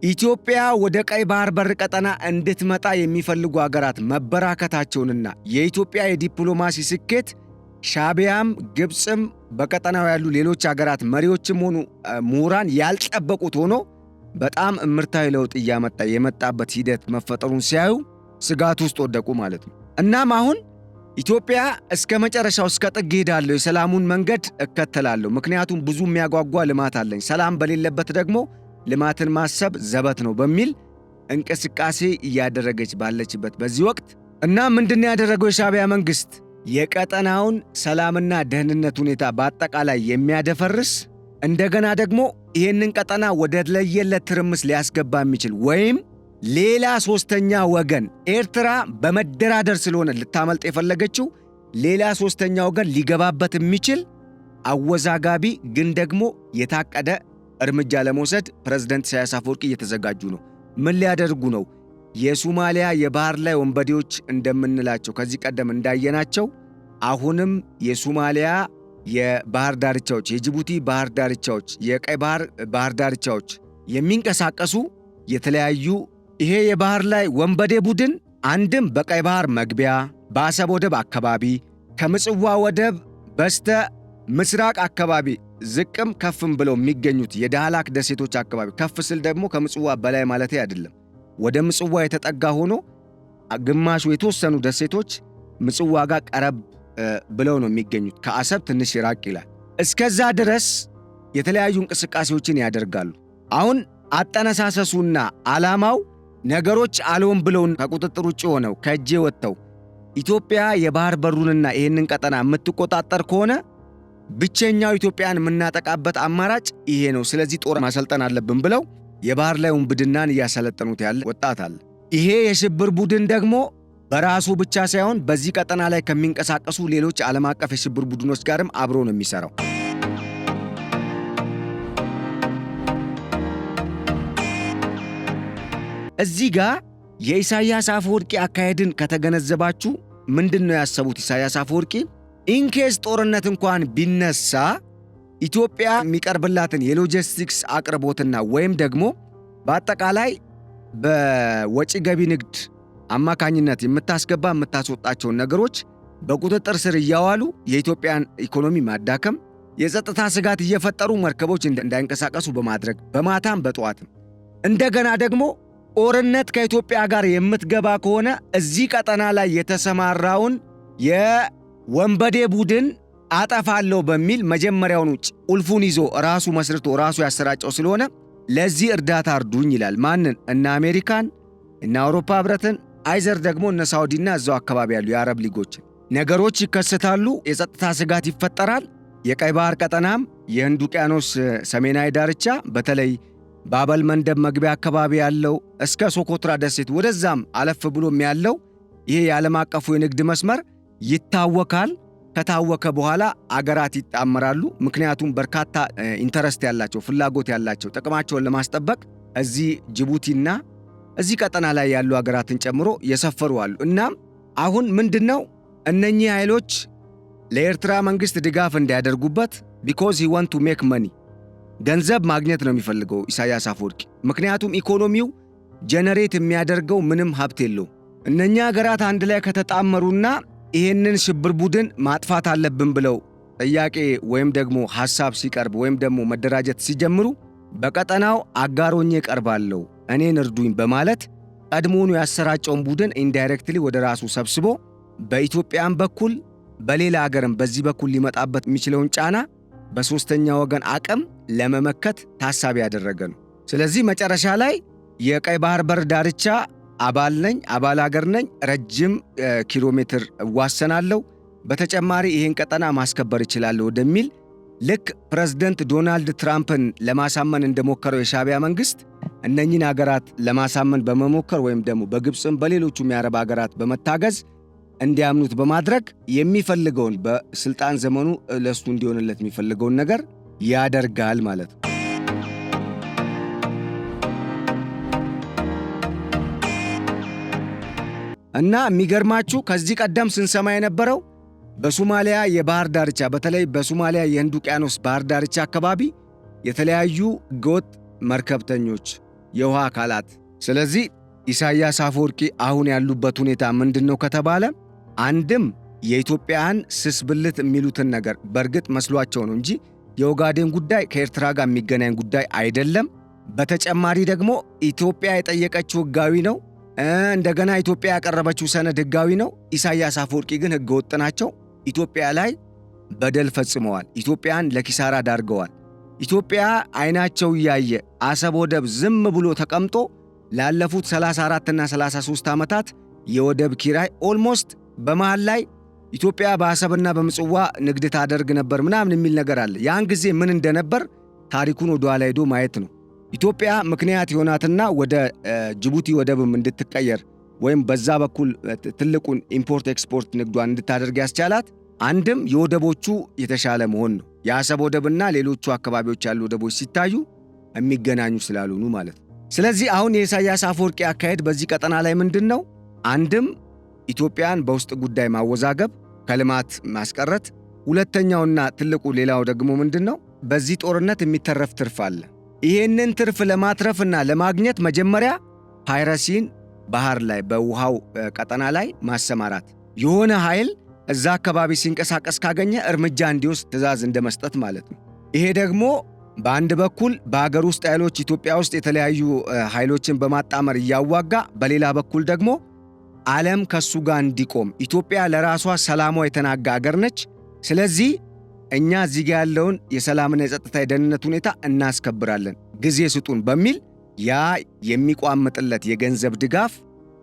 ኢትዮጵያ ወደ ቀይ ባህር በር ቀጠና እንድትመጣ የሚፈልጉ አገራት መበራከታቸውንና የኢትዮጵያ የዲፕሎማሲ ስኬት ሻዕቢያም ግብፅም በቀጠናው ያሉ ሌሎች አገራት መሪዎችም ሆኑ ምሁራን ያልጠበቁት ሆኖ በጣም እምርታዊ ለውጥ የመጣበት ሂደት መፈጠሩን ሲያዩ ስጋት ውስጥ ወደቁ ማለት ነው። እናም አሁን ኢትዮጵያ እስከ መጨረሻው እስከ ጥግ ሄዳለሁ፣ የሰላሙን መንገድ እከተላለሁ፣ ምክንያቱም ብዙ የሚያጓጓ ልማት አለኝ፣ ሰላም በሌለበት ደግሞ ልማትን ማሰብ ዘበት ነው በሚል እንቅስቃሴ እያደረገች ባለችበት በዚህ ወቅት እና ምንድን ያደረገው የሻዕቢያ መንግስት የቀጠናውን ሰላምና ደህንነት ሁኔታ በአጠቃላይ የሚያደፈርስ እንደገና ደግሞ ይህንን ቀጠና ወደ ለየለት ትርምስ ሊያስገባ የሚችል ወይም ሌላ ሶስተኛ ወገን ኤርትራ በመደራደር ስለሆነ ልታመልጥ የፈለገችው ሌላ ሶስተኛ ወገን ሊገባበት የሚችል አወዛጋቢ ግን ደግሞ የታቀደ እርምጃ ለመውሰድ ፕሬዝዳንት ኢሳያስ አፈወርቂ እየተዘጋጁ ነው። ምን ሊያደርጉ ነው? የሶማሊያ የባህር ላይ ወንበዴዎች እንደምንላቸው ከዚህ ቀደም እንዳየናቸው አሁንም የሶማሊያ የባህር ዳርቻዎች፣ የጅቡቲ ባህር ዳርቻዎች፣ የቀይ ባህር ዳርቻዎች የሚንቀሳቀሱ የተለያዩ ይሄ የባህር ላይ ወንበዴ ቡድን አንድም በቀይ ባህር መግቢያ በአሰብ ወደብ አካባቢ ከምጽዋ ወደብ በስተ ምስራቅ አካባቢ ዝቅም ከፍም ብለው የሚገኙት የዳህላክ ደሴቶች አካባቢ ከፍ ስል ደግሞ ከምጽዋ በላይ ማለት አይደለም፣ ወደ ምጽዋ የተጠጋ ሆኖ ግማሹ የተወሰኑ ደሴቶች ምጽዋ ጋር ቀረብ ብለው ነው የሚገኙት። ከአሰብ ትንሽ ራቅ ይላል። እስከዛ ድረስ የተለያዩ እንቅስቃሴዎችን ያደርጋሉ። አሁን አጠነሳሰሱና ዓላማው ነገሮች አልሆን ብለው ከቁጥጥር ውጭ ሆነው ከእጄ ወጥተው ኢትዮጵያ የባህር በሩንና ይህንን ቀጠና የምትቆጣጠር ከሆነ ብቸኛው ኢትዮጵያን የምናጠቃበት አማራጭ ይሄ ነው፣ ስለዚህ ጦር ማሰልጠን አለብን ብለው የባህር ላይ ውንብድናን እያሰለጠኑት ያለ ወጣት አለ። ይሄ የሽብር ቡድን ደግሞ በራሱ ብቻ ሳይሆን በዚህ ቀጠና ላይ ከሚንቀሳቀሱ ሌሎች ዓለም አቀፍ የሽብር ቡድኖች ጋርም አብሮ ነው የሚሰራው። እዚህ ጋር የኢሳያስ አፈወርቂ አካሄድን ከተገነዘባችሁ ምንድነው ያሰቡት? ኢሳያስ አፈወርቂ ኢንኬስ ጦርነት እንኳን ቢነሳ ኢትዮጵያ የሚቀርብላትን የሎጂስቲክስ አቅርቦትና ወይም ደግሞ በአጠቃላይ በወጪ ገቢ ንግድ አማካኝነት የምታስገባ የምታስወጣቸውን ነገሮች በቁጥጥር ስር እያዋሉ የኢትዮጵያን ኢኮኖሚ ማዳከም፣ የጸጥታ ስጋት እየፈጠሩ መርከቦች እንዳይንቀሳቀሱ በማድረግ በማታም በጠዋትም እንደገና ደግሞ ጦርነት ከኢትዮጵያ ጋር የምትገባ ከሆነ እዚህ ቀጠና ላይ የተሰማራውን የወንበዴ ቡድን አጠፋለሁ በሚል መጀመሪያውኑ ቁልፉን ይዞ ራሱ መስርቶ ራሱ ያሰራጨው ስለሆነ ለዚህ እርዳታ እርዱኝ ይላል። ማንን? እነ አሜሪካን እነ አውሮፓ ህብረትን፣ አይዘር ደግሞ እነ ሳውዲና እዛው አካባቢ ያሉ የአረብ ሊጎችን። ነገሮች ይከሰታሉ፣ የጸጥታ ስጋት ይፈጠራል። የቀይ ባህር ቀጠናም የህንድ ውቅያኖስ ሰሜናዊ ዳርቻ በተለይ ባበል መንደብ መግቢያ አካባቢ ያለው እስከ ሶኮትራ ደሴት ወደዛም አለፍ ብሎም ያለው ይሄ የዓለም አቀፉ የንግድ መስመር ይታወካል። ከታወከ በኋላ አገራት ይጣመራሉ። ምክንያቱም በርካታ ኢንተረስት ያላቸው ፍላጎት ያላቸው ጥቅማቸውን ለማስጠበቅ እዚህ ጅቡቲና እዚህ ቀጠና ላይ ያሉ አገራትን ጨምሮ የሰፈሩ አሉ። እናም አሁን ምንድነው እነኚህ ኃይሎች ለኤርትራ መንግስት ድጋፍ እንዲያደርጉበት ቢኮዝ he want to make money ገንዘብ ማግኘት ነው የሚፈልገው ኢሳያስ አፈወርቂ። ምክንያቱም ኢኮኖሚው ጀነሬት የሚያደርገው ምንም ሀብት የለው። እነኛ ሀገራት አንድ ላይ ከተጣመሩና ይሄንን ሽብር ቡድን ማጥፋት አለብን ብለው ጥያቄ ወይም ደግሞ ሐሳብ ሲቀርብ ወይም ደግሞ መደራጀት ሲጀምሩ በቀጠናው አጋሮኜ ቀርባለሁ እኔን እርዱኝ በማለት ቀድሞውኑ ያሰራጨውን ቡድን ኢንዳይሬክትሊ ወደ ራሱ ሰብስቦ በኢትዮጵያም በኩል በሌላ ሀገርም በዚህ በኩል ሊመጣበት የሚችለውን ጫና በሶስተኛ ወገን አቅም ለመመከት ታሳቢ ያደረገ ነው። ስለዚህ መጨረሻ ላይ የቀይ ባህር በር ዳርቻ አባል ሀገር ነኝ፣ ረጅም ኪሎ ሜትር እዋሰናለሁ፣ በተጨማሪ ይህን ቀጠና ማስከበር እችላለሁ ወደሚል ልክ ፕሬዝደንት ዶናልድ ትራምፕን ለማሳመን እንደሞከረው የሻዕቢያ መንግስት እነኚህን ሀገራት ለማሳመን በመሞከር ወይም ደግሞ በግብፅም በሌሎቹም የአረብ ሀገራት በመታገዝ እንዲያምኑት በማድረግ የሚፈልገውን በስልጣን ዘመኑ ለሱ እንዲሆንለት የሚፈልገውን ነገር ያደርጋል ማለት ነው። እና የሚገርማችሁ ከዚህ ቀደም ስንሰማ የነበረው በሶማሊያ የባህር ዳርቻ በተለይ በሶማሊያ የህንድ ውቅያኖስ ባህር ዳርቻ አካባቢ የተለያዩ ህገወጥ መርከብተኞች፣ የውሃ አካላት። ስለዚህ ኢሳያስ አፈወርቂ አሁን ያሉበት ሁኔታ ምንድነው ከተባለ አንድም የኢትዮጵያን ስስብልት የሚሉትን ነገር በእርግጥ መስሏቸው ነው እንጂ የኦጋዴን ጉዳይ ከኤርትራ ጋር የሚገናኝ ጉዳይ አይደለም። በተጨማሪ ደግሞ ኢትዮጵያ የጠየቀችው ህጋዊ ነው። እንደገና ኢትዮጵያ ያቀረበችው ሰነድ ህጋዊ ነው። ኢሳያስ አፈወርቂ ግን ህገወጥ ናቸው። ኢትዮጵያ ላይ በደል ፈጽመዋል። ኢትዮጵያን ለኪሳራ ዳርገዋል። ኢትዮጵያ አይናቸው እያየ አሰብ ወደብ ዝም ብሎ ተቀምጦ ላለፉት 34 እና 33 ዓመታት የወደብ ኪራይ ኦልሞስት በመሃል ላይ ኢትዮጵያ በአሰብና በምጽዋ ንግድ ታደርግ ነበር ምናምን የሚል ነገር አለ። ያን ጊዜ ምን እንደነበር ታሪኩን ወደ ኋላ ሄዶ ማየት ነው። ኢትዮጵያ ምክንያት የሆናትና ወደ ጅቡቲ ወደብም እንድትቀየር ወይም በዛ በኩል ትልቁን ኢምፖርት ኤክስፖርት ንግዷን እንድታደርግ ያስቻላት አንድም የወደቦቹ የተሻለ መሆን ነው። የአሰብ ወደብና ሌሎቹ አካባቢዎች ያሉ ወደቦች ሲታዩ የሚገናኙ ስላልሆኑ ማለት ነው። ስለዚህ አሁን የኢሳያስ አፈወርቂ አካሄድ በዚህ ቀጠና ላይ ምንድነው? አንድም ኢትዮጵያን በውስጥ ጉዳይ ማወዛገብ፣ ከልማት ማስቀረት። ሁለተኛውና ትልቁ ሌላው ደግሞ ምንድነው? በዚህ ጦርነት የሚተረፍ ትርፍ አለ። ይሄንን ትርፍ ለማትረፍና ለማግኘት መጀመሪያ ፓይረሲን ባህር ላይ በውሃው ቀጠና ላይ ማሰማራት፣ የሆነ ኃይል እዛ አካባቢ ሲንቀሳቀስ ካገኘ እርምጃ እንዲወስድ ትዕዛዝ እንደመስጠት ማለት ነው። ይሄ ደግሞ በአንድ በኩል በአገር ውስጥ ኃይሎች ኢትዮጵያ ውስጥ የተለያዩ ኃይሎችን በማጣመር እያዋጋ፣ በሌላ በኩል ደግሞ ዓለም ከሱ ጋር እንዲቆም ኢትዮጵያ ለራሷ ሰላሟ የተናጋ አገር ነች። ስለዚህ እኛ እዚህ ጋር ያለውን የሰላምና የጸጥታ የደህንነት ሁኔታ እናስከብራለን፣ ጊዜ ስጡን በሚል ያ የሚቋምጥለት የገንዘብ ድጋፍ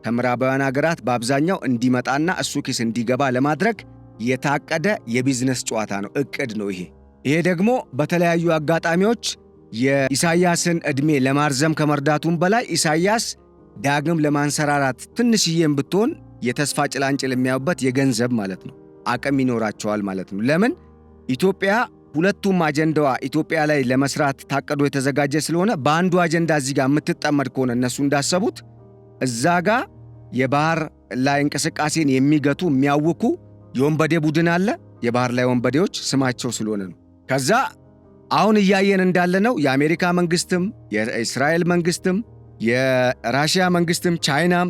ከምዕራባውያን ሀገራት በአብዛኛው እንዲመጣና እሱ ኪስ እንዲገባ ለማድረግ የታቀደ የቢዝነስ ጨዋታ ነው፣ እቅድ ነው ይሄ። ይሄ ደግሞ በተለያዩ አጋጣሚዎች የኢሳያስን ዕድሜ ለማርዘም ከመርዳቱም በላይ ኢሳያስ ዳግም ለማንሰራራት ትንሽዬም ብትሆን የተስፋ ጭላንጭል የሚያዩበት የገንዘብ ማለት ነው አቅም ይኖራቸዋል ማለት ነው። ለምን? ኢትዮጵያ ሁለቱም አጀንዳዋ ኢትዮጵያ ላይ ለመስራት ታቀዶ የተዘጋጀ ስለሆነ በአንዱ አጀንዳ እዚህ ጋር የምትጠመድ ከሆነ እነሱ እንዳሰቡት እዛ ጋር የባህር ላይ እንቅስቃሴን የሚገቱ የሚያውኩ የወንበዴ ቡድን አለ። የባህር ላይ ወንበዴዎች ስማቸው ስለሆነ ነው። ከዛ አሁን እያየን እንዳለነው የአሜሪካ መንግስትም የእስራኤል መንግስትም የራሽያ መንግስትም ቻይናም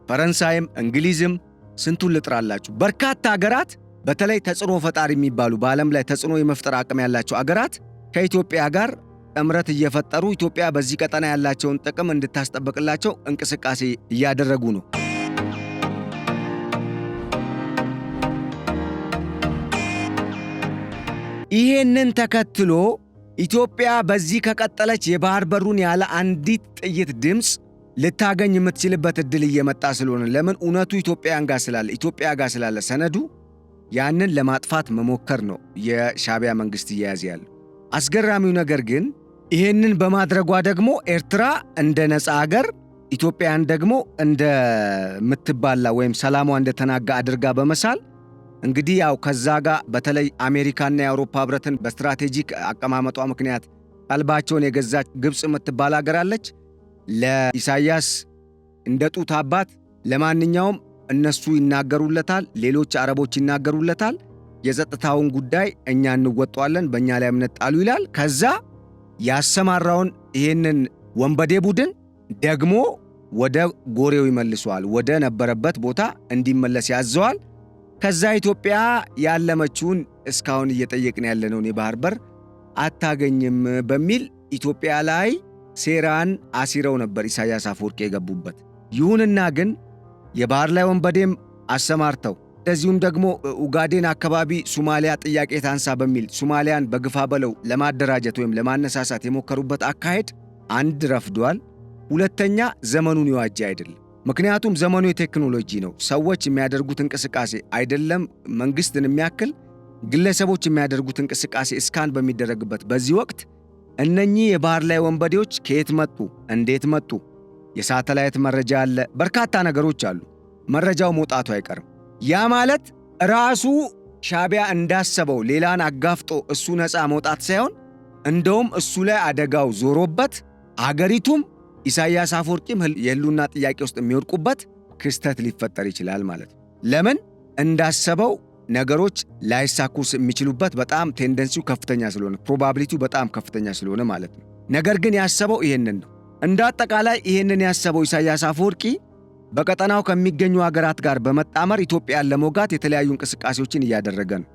ፈረንሳይም እንግሊዝም ስንቱን ልጥራላችሁ በርካታ አገራት በተለይ ተጽዕኖ ፈጣሪ የሚባሉ በዓለም ላይ ተጽዕኖ የመፍጠር አቅም ያላቸው አገራት ከኢትዮጵያ ጋር ጥምረት እየፈጠሩ ኢትዮጵያ በዚህ ቀጠና ያላቸውን ጥቅም እንድታስጠብቅላቸው እንቅስቃሴ እያደረጉ ነው። ይሄንን ተከትሎ ኢትዮጵያ በዚህ ከቀጠለች የባህር በሩን ያለ አንዲት ጥይት ድምፅ ልታገኝ የምትችልበት እድል እየመጣ ስለሆነ ለምን እውነቱ ኢትዮጵያ ጋር ስላለ ሰነዱ ያንን ለማጥፋት መሞከር ነው የሻዕቢያ መንግስት እየያዘ ያለው። አስገራሚው ነገር ግን ይሄንን በማድረጓ ደግሞ ኤርትራ እንደ ነፃ ሀገር ኢትዮጵያን ደግሞ እንደ ምትባላ ወይም ሰላሟ እንደተናጋ አድርጋ በመሳል እንግዲህ ያው ከዛ ጋር በተለይ አሜሪካና የአውሮፓ ህብረትን በስትራቴጂክ አቀማመጧ ምክንያት ቀልባቸውን የገዛች ግብጽ የምትባል ሀገር አለች። ለኢሳያስ እንደ ጡት አባት ለማንኛውም እነሱ ይናገሩለታል፣ ሌሎች አረቦች ይናገሩለታል። የጸጥታውን ጉዳይ እኛ እንወጣዋለን፣ በእኛ ላይ እምነት ጣሉ ይላል። ከዛ ያሰማራውን ይሄንን ወንበዴ ቡድን ደግሞ ወደ ጎሬው ይመልሰዋል፣ ወደ ነበረበት ቦታ እንዲመለስ ያዘዋል። ከዛ ኢትዮጵያ ያለመችውን እስካሁን እየጠየቅን ያለነውን የባህር በር አታገኝም በሚል ኢትዮጵያ ላይ ሴራን አሲረው ነበር ኢሳያስ አፈወርቂ የገቡበት። ይሁንና ግን የባህር ላይ ወንበዴም አሰማርተው እንደዚሁም ደግሞ ኡጋዴን አካባቢ ሶማሊያ ጥያቄ ታንሳ በሚል ሶማሊያን በግፋ በለው ለማደራጀት ወይም ለማነሳሳት የሞከሩበት አካሄድ አንድ ረፍዷል፣ ሁለተኛ ዘመኑን የዋጀ አይደለም። ምክንያቱም ዘመኑ የቴክኖሎጂ ነው። ሰዎች የሚያደርጉት እንቅስቃሴ አይደለም መንግስትን የሚያክል ግለሰቦች የሚያደርጉት እንቅስቃሴ እስካን በሚደረግበት በዚህ ወቅት እነኚህ የባህር ላይ ወንበዴዎች ከየት መጡ፣ እንዴት መጡ፣ የሳተላይት መረጃ አለ፣ በርካታ ነገሮች አሉ። መረጃው መውጣቱ አይቀርም። ያ ማለት ራሱ ሻዕቢያ እንዳሰበው ሌላን አጋፍጦ እሱ ነፃ መውጣት ሳይሆን እንደውም እሱ ላይ አደጋው ዞሮበት አገሪቱም ኢሳያስ አፈወርቂም የህልውና ጥያቄ ውስጥ የሚወድቁበት ክስተት ሊፈጠር ይችላል ማለት ነው። ለምን እንዳሰበው ነገሮች ላይሳኩስ የሚችሉበት በጣም ቴንደንሲው ከፍተኛ ስለሆነ ፕሮባቢሊቲው በጣም ከፍተኛ ስለሆነ ማለት ነው። ነገር ግን ያሰበው ይሄንን ነው። እንደ አጠቃላይ ይሄንን ያሰበው ኢሳያስ አፈወርቂ በቀጠናው ከሚገኙ ሀገራት ጋር በመጣመር ኢትዮጵያን ለመውጋት የተለያዩ እንቅስቃሴዎችን እያደረገ ነው።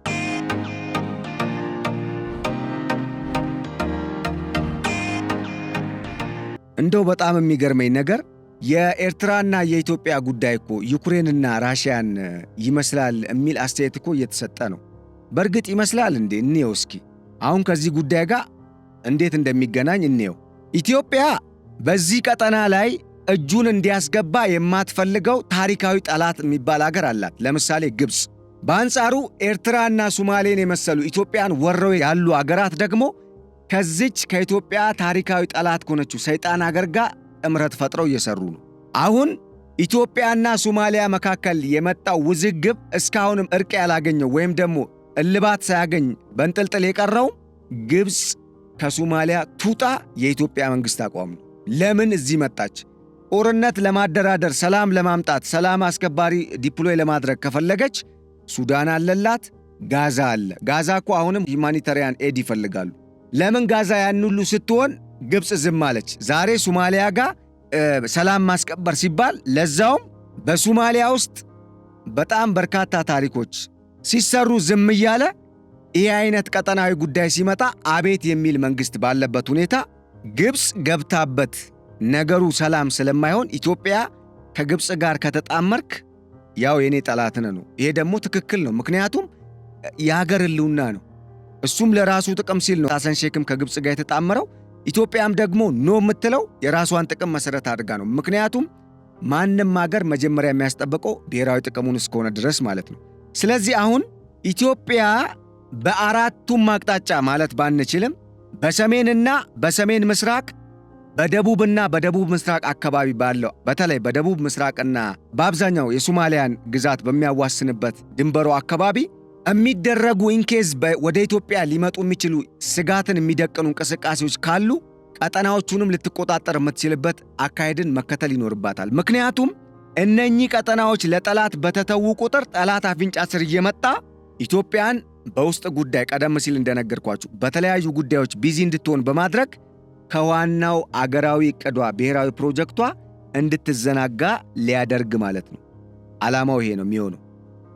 እንደው በጣም የሚገርመኝ ነገር የኤርትራና የኢትዮጵያ ጉዳይ እኮ ዩክሬንና ራሽያን ይመስላል የሚል አስተያየት እኮ እየተሰጠ ነው። በእርግጥ ይመስላል እንዴ? እንየው እስኪ አሁን ከዚህ ጉዳይ ጋር እንዴት እንደሚገናኝ እንየው። ኢትዮጵያ በዚህ ቀጠና ላይ እጁን እንዲያስገባ የማትፈልገው ታሪካዊ ጠላት የሚባል ሀገር አላት፣ ለምሳሌ ግብጽ። በአንጻሩ ኤርትራና ሶማሌን የመሰሉ ኢትዮጵያን ወረው ያሉ አገራት ደግሞ ከዚች ከኢትዮጵያ ታሪካዊ ጠላት ከሆነችው ሰይጣን ሀገር ጋር ጥምረት ፈጥረው እየሰሩ ነው። አሁን ኢትዮጵያና ሶማሊያ መካከል የመጣው ውዝግብ እስካሁንም እርቅ ያላገኘው ወይም ደግሞ እልባት ሳያገኝ በንጥልጥል የቀረው ግብጽ ከሶማሊያ ቱጣ የኢትዮጵያ መንግስት አቋም ነው። ለምን እዚህ መጣች? ጦርነት ለማደራደር ሰላም ለማምጣት ሰላም አስከባሪ ዲፕሎይ ለማድረግ ከፈለገች ሱዳን አለላት፣ ጋዛ አለ። ጋዛ እኮ አሁንም ሁማኒታሪያን ኤድ ይፈልጋሉ። ለምን ጋዛ ያን ሁሉ ስትሆን ግብጽ ዝም አለች? ዛሬ ሶማሊያ ጋር ሰላም ማስከበር ሲባል ለዛውም በሶማሊያ ውስጥ በጣም በርካታ ታሪኮች ሲሰሩ ዝም እያለ ይህ አይነት ቀጠናዊ ጉዳይ ሲመጣ አቤት የሚል መንግስት ባለበት ሁኔታ ግብጽ ገብታበት ነገሩ ሰላም ስለማይሆን ኢትዮጵያ ከግብጽ ጋር ከተጣመርክ ያው የኔ ጠላትነ ነው። ይሄ ደግሞ ትክክል ነው። ምክንያቱም የሀገር ህልውና ነው። እሱም ለራሱ ጥቅም ሲል ነው ሐሰን ሼክም ከግብጽ ጋር የተጣመረው። ኢትዮጵያም ደግሞ ኖ የምትለው የራሷን ጥቅም መሰረት አድርጋ ነው። ምክንያቱም ማንም ሀገር መጀመሪያ የሚያስጠብቀው ብሔራዊ ጥቅሙን እስከሆነ ድረስ ማለት ነው። ስለዚህ አሁን ኢትዮጵያ በአራቱም አቅጣጫ ማለት ባንችልም በሰሜንና በሰሜን ምስራቅ በደቡብና በደቡብ ምስራቅ አካባቢ ባለው በተለይ በደቡብ ምስራቅና በአብዛኛው የሶማሊያን ግዛት በሚያዋስንበት ድንበሩ አካባቢ የሚደረጉ ኢንኬዝ ወደ ኢትዮጵያ ሊመጡ የሚችሉ ስጋትን የሚደቅኑ እንቅስቃሴዎች ካሉ ቀጠናዎቹንም ልትቆጣጠር የምትችልበት አካሄድን መከተል ይኖርባታል። ምክንያቱም እነኚህ ቀጠናዎች ለጠላት በተተዉ ቁጥር ጠላት አፍንጫ ስር እየመጣ ኢትዮጵያን በውስጥ ጉዳይ ቀደም ሲል እንደነገርኳችሁ በተለያዩ ጉዳዮች ቢዚ እንድትሆን በማድረግ ከዋናው አገራዊ ዕቅዷ ብሔራዊ ፕሮጀክቷ እንድትዘናጋ ሊያደርግ ማለት ነው። ዓላማው ይሄ ነው የሚሆነው።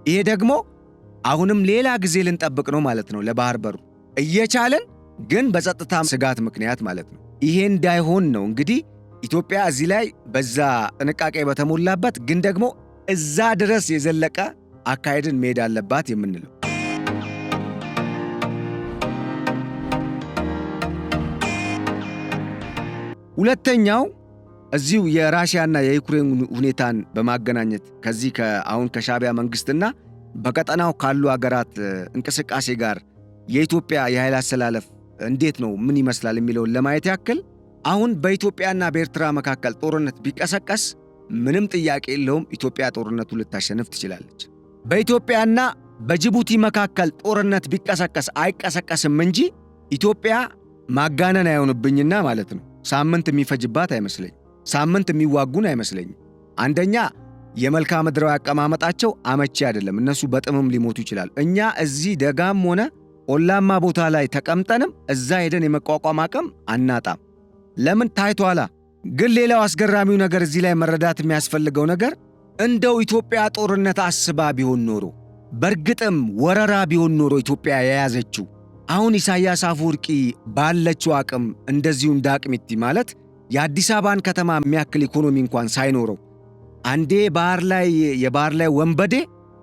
ይሄ ደግሞ አሁንም ሌላ ጊዜ ልንጠብቅ ነው ማለት ነው ለባህር በሩ እየቻለን ግን በጸጥታ ስጋት ምክንያት ማለት ነው። ይሄ እንዳይሆን ነው እንግዲህ ኢትዮጵያ እዚህ ላይ በዛ ጥንቃቄ በተሞላበት ግን ደግሞ እዛ ድረስ የዘለቀ አካሄድን መሄድ አለባት የምንለው። ሁለተኛው እዚሁ የራሽያና የዩክሬን ሁኔታን በማገናኘት ከዚህ አሁን ከሻዕቢያ መንግስትና በቀጠናው ካሉ አገራት እንቅስቃሴ ጋር የኢትዮጵያ የኃይል አሰላለፍ እንዴት ነው ምን ይመስላል የሚለውን ለማየት ያክል አሁን በኢትዮጵያና በኤርትራ መካከል ጦርነት ቢቀሰቀስ ምንም ጥያቄ የለውም ኢትዮጵያ ጦርነቱ ልታሸንፍ ትችላለች። በኢትዮጵያና በጅቡቲ መካከል ጦርነት ቢቀሰቀስ አይቀሰቀስም እንጂ ኢትዮጵያ ማጋነን አይሆንብኝና ማለት ነው ሳምንት የሚፈጅባት አይመስለኝ፣ ሳምንት የሚዋጉን አይመስለኝም። አንደኛ የመልክዓ ምድራዊ አቀማመጣቸው አመቺ አይደለም። እነሱ በጥምም ሊሞቱ ይችላል። እኛ እዚህ ደጋም ሆነ ቆላማ ቦታ ላይ ተቀምጠንም እዛ ሄደን የመቋቋም አቅም አናጣም። ለምን ታይቷላ። ግን ሌላው አስገራሚው ነገር እዚህ ላይ መረዳት የሚያስፈልገው ነገር እንደው ኢትዮጵያ ጦርነት አስባ ቢሆን ኖሮ በእርግጥም ወረራ ቢሆን ኖሮ ኢትዮጵያ የያዘችው አሁን ኢሳያስ አፈወርቂ ባለችው አቅም እንደዚሁ እንዳቅሚቲ ማለት የአዲስ አበባን ከተማ የሚያክል ኢኮኖሚ እንኳን ሳይኖረው አንዴ የባህር ላይ ወንበዴ፣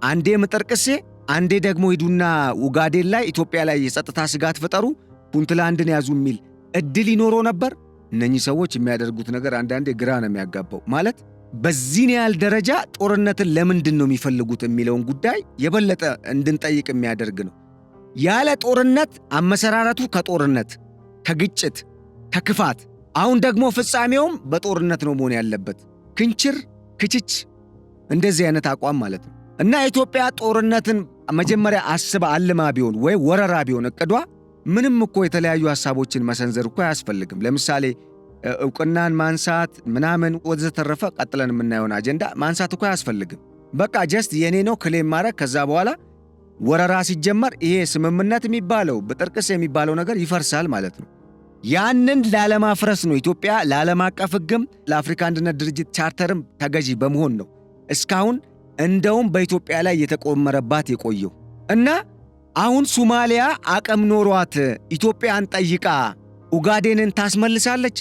አንዴ ምጥርቅሴ፣ አንዴ ደግሞ ሂዱና ኡጋዴን ላይ ኢትዮጵያ ላይ የጸጥታ ስጋት ፈጠሩ፣ ፑንትላንድን ያዙ የሚል እድል ይኖረው ነበር? እነኚህ ሰዎች የሚያደርጉት ነገር አንዳንዴ ግራ ነው የሚያጋባው። ማለት በዚህን ያህል ደረጃ ጦርነትን ለምንድን ነው የሚፈልጉት የሚለውን ጉዳይ የበለጠ እንድንጠይቅ የሚያደርግ ነው። ያለ ጦርነት አመሰራረቱ ከጦርነት ከግጭት ከክፋት፣ አሁን ደግሞ ፍጻሜውም በጦርነት ነው መሆን ያለበት። ክንችር ክችች እንደዚህ አይነት አቋም ማለት ነው። እና ኢትዮጵያ ጦርነትን መጀመሪያ አስባ አልማ ቢሆን ወይ ወረራ ቢሆን እቅዷ ምንም እኮ የተለያዩ ሐሳቦችን መሰንዘር እኮ አያስፈልግም። ለምሳሌ ዕውቅናን ማንሳት ምናምን ወዘተረፈ ቀጥለን የምናየውን አጀንዳ ማንሳት እኮ አያስፈልግም። በቃ ጀስት የኔ ነው ክሌም ማድረግ፣ ከዛ በኋላ ወረራ ሲጀመር ይሄ ስምምነት የሚባለው በጥርቅስ የሚባለው ነገር ይፈርሳል ማለት ነው። ያንን ላለማፍረስ ነው ኢትዮጵያ ለዓለም አቀፍ ሕግም ለአፍሪካ አንድነት ድርጅት ቻርተርም ተገዢ በመሆን ነው እስካሁን እንደውም በኢትዮጵያ ላይ የተቆመረባት የቆየው። እና አሁን ሶማሊያ አቅም ኖሯት ኢትዮጵያን ጠይቃ ኡጋዴንን ታስመልሳለች?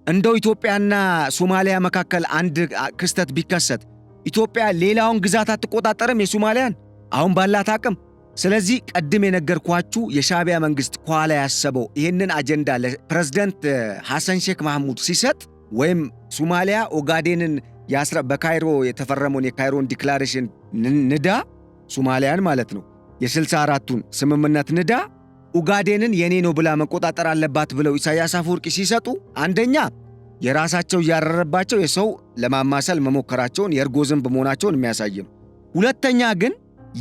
እንደው ኢትዮጵያና ሶማሊያ መካከል አንድ ክስተት ቢከሰት ኢትዮጵያ ሌላውን ግዛት አትቆጣጠርም የሶማሊያን አሁን ባላት አቅም? ስለዚህ ቀድም የነገርኳችሁ የሻዕቢያ መንግስት ከኋላ ያሰበው ይህንን አጀንዳ ለፕሬዝዳንት ሐሰን ሼክ ማህሙድ ሲሰጥ ወይም ሶማሊያ ኦጋዴንን በካይሮ የተፈረመውን የካይሮን ዲክላሬሽን ንዳ ሶማሊያን ማለት ነው የ64ቱን ስምምነት ንዳ ኡጋዴንን የኔ ነው ብላ መቆጣጠር አለባት ብለው ኢሳያስ አፈወርቂ ሲሰጡ አንደኛ የራሳቸው ያረረባቸው የሰው ለማማሰል መሞከራቸውን የእርጎ ዝንብ መሆናቸውን የሚያሳይ ነው። ሁለተኛ ግን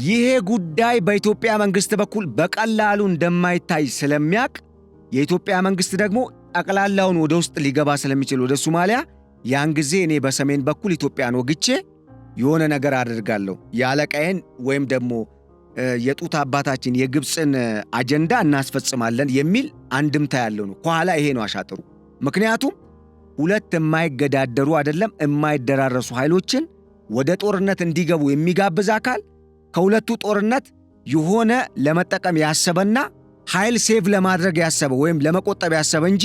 ይሄ ጉዳይ በኢትዮጵያ መንግስት በኩል በቀላሉ እንደማይታይ ስለሚያቅ የኢትዮጵያ መንግስት ደግሞ ጠቅላላውን ወደ ውስጥ ሊገባ ስለሚችል ወደ ሶማሊያ ያን ጊዜ እኔ በሰሜን በኩል ኢትዮጵያን ወግቼ የሆነ ነገር አደርጋለሁ ያለቃዬን ወይም ደግሞ የጡት አባታችን የግብፅን አጀንዳ እናስፈጽማለን የሚል አንድምታ ያለው ነው። ከኋላ ይሄ ነው አሻጥሩ። ምክንያቱም ሁለት የማይገዳደሩ አይደለም የማይደራረሱ ኃይሎችን ወደ ጦርነት እንዲገቡ የሚጋብዝ አካል ከሁለቱ ጦርነት የሆነ ለመጠቀም ያሰበና ኃይል ሴቭ ለማድረግ ያሰበ ወይም ለመቆጠብ ያሰበ እንጂ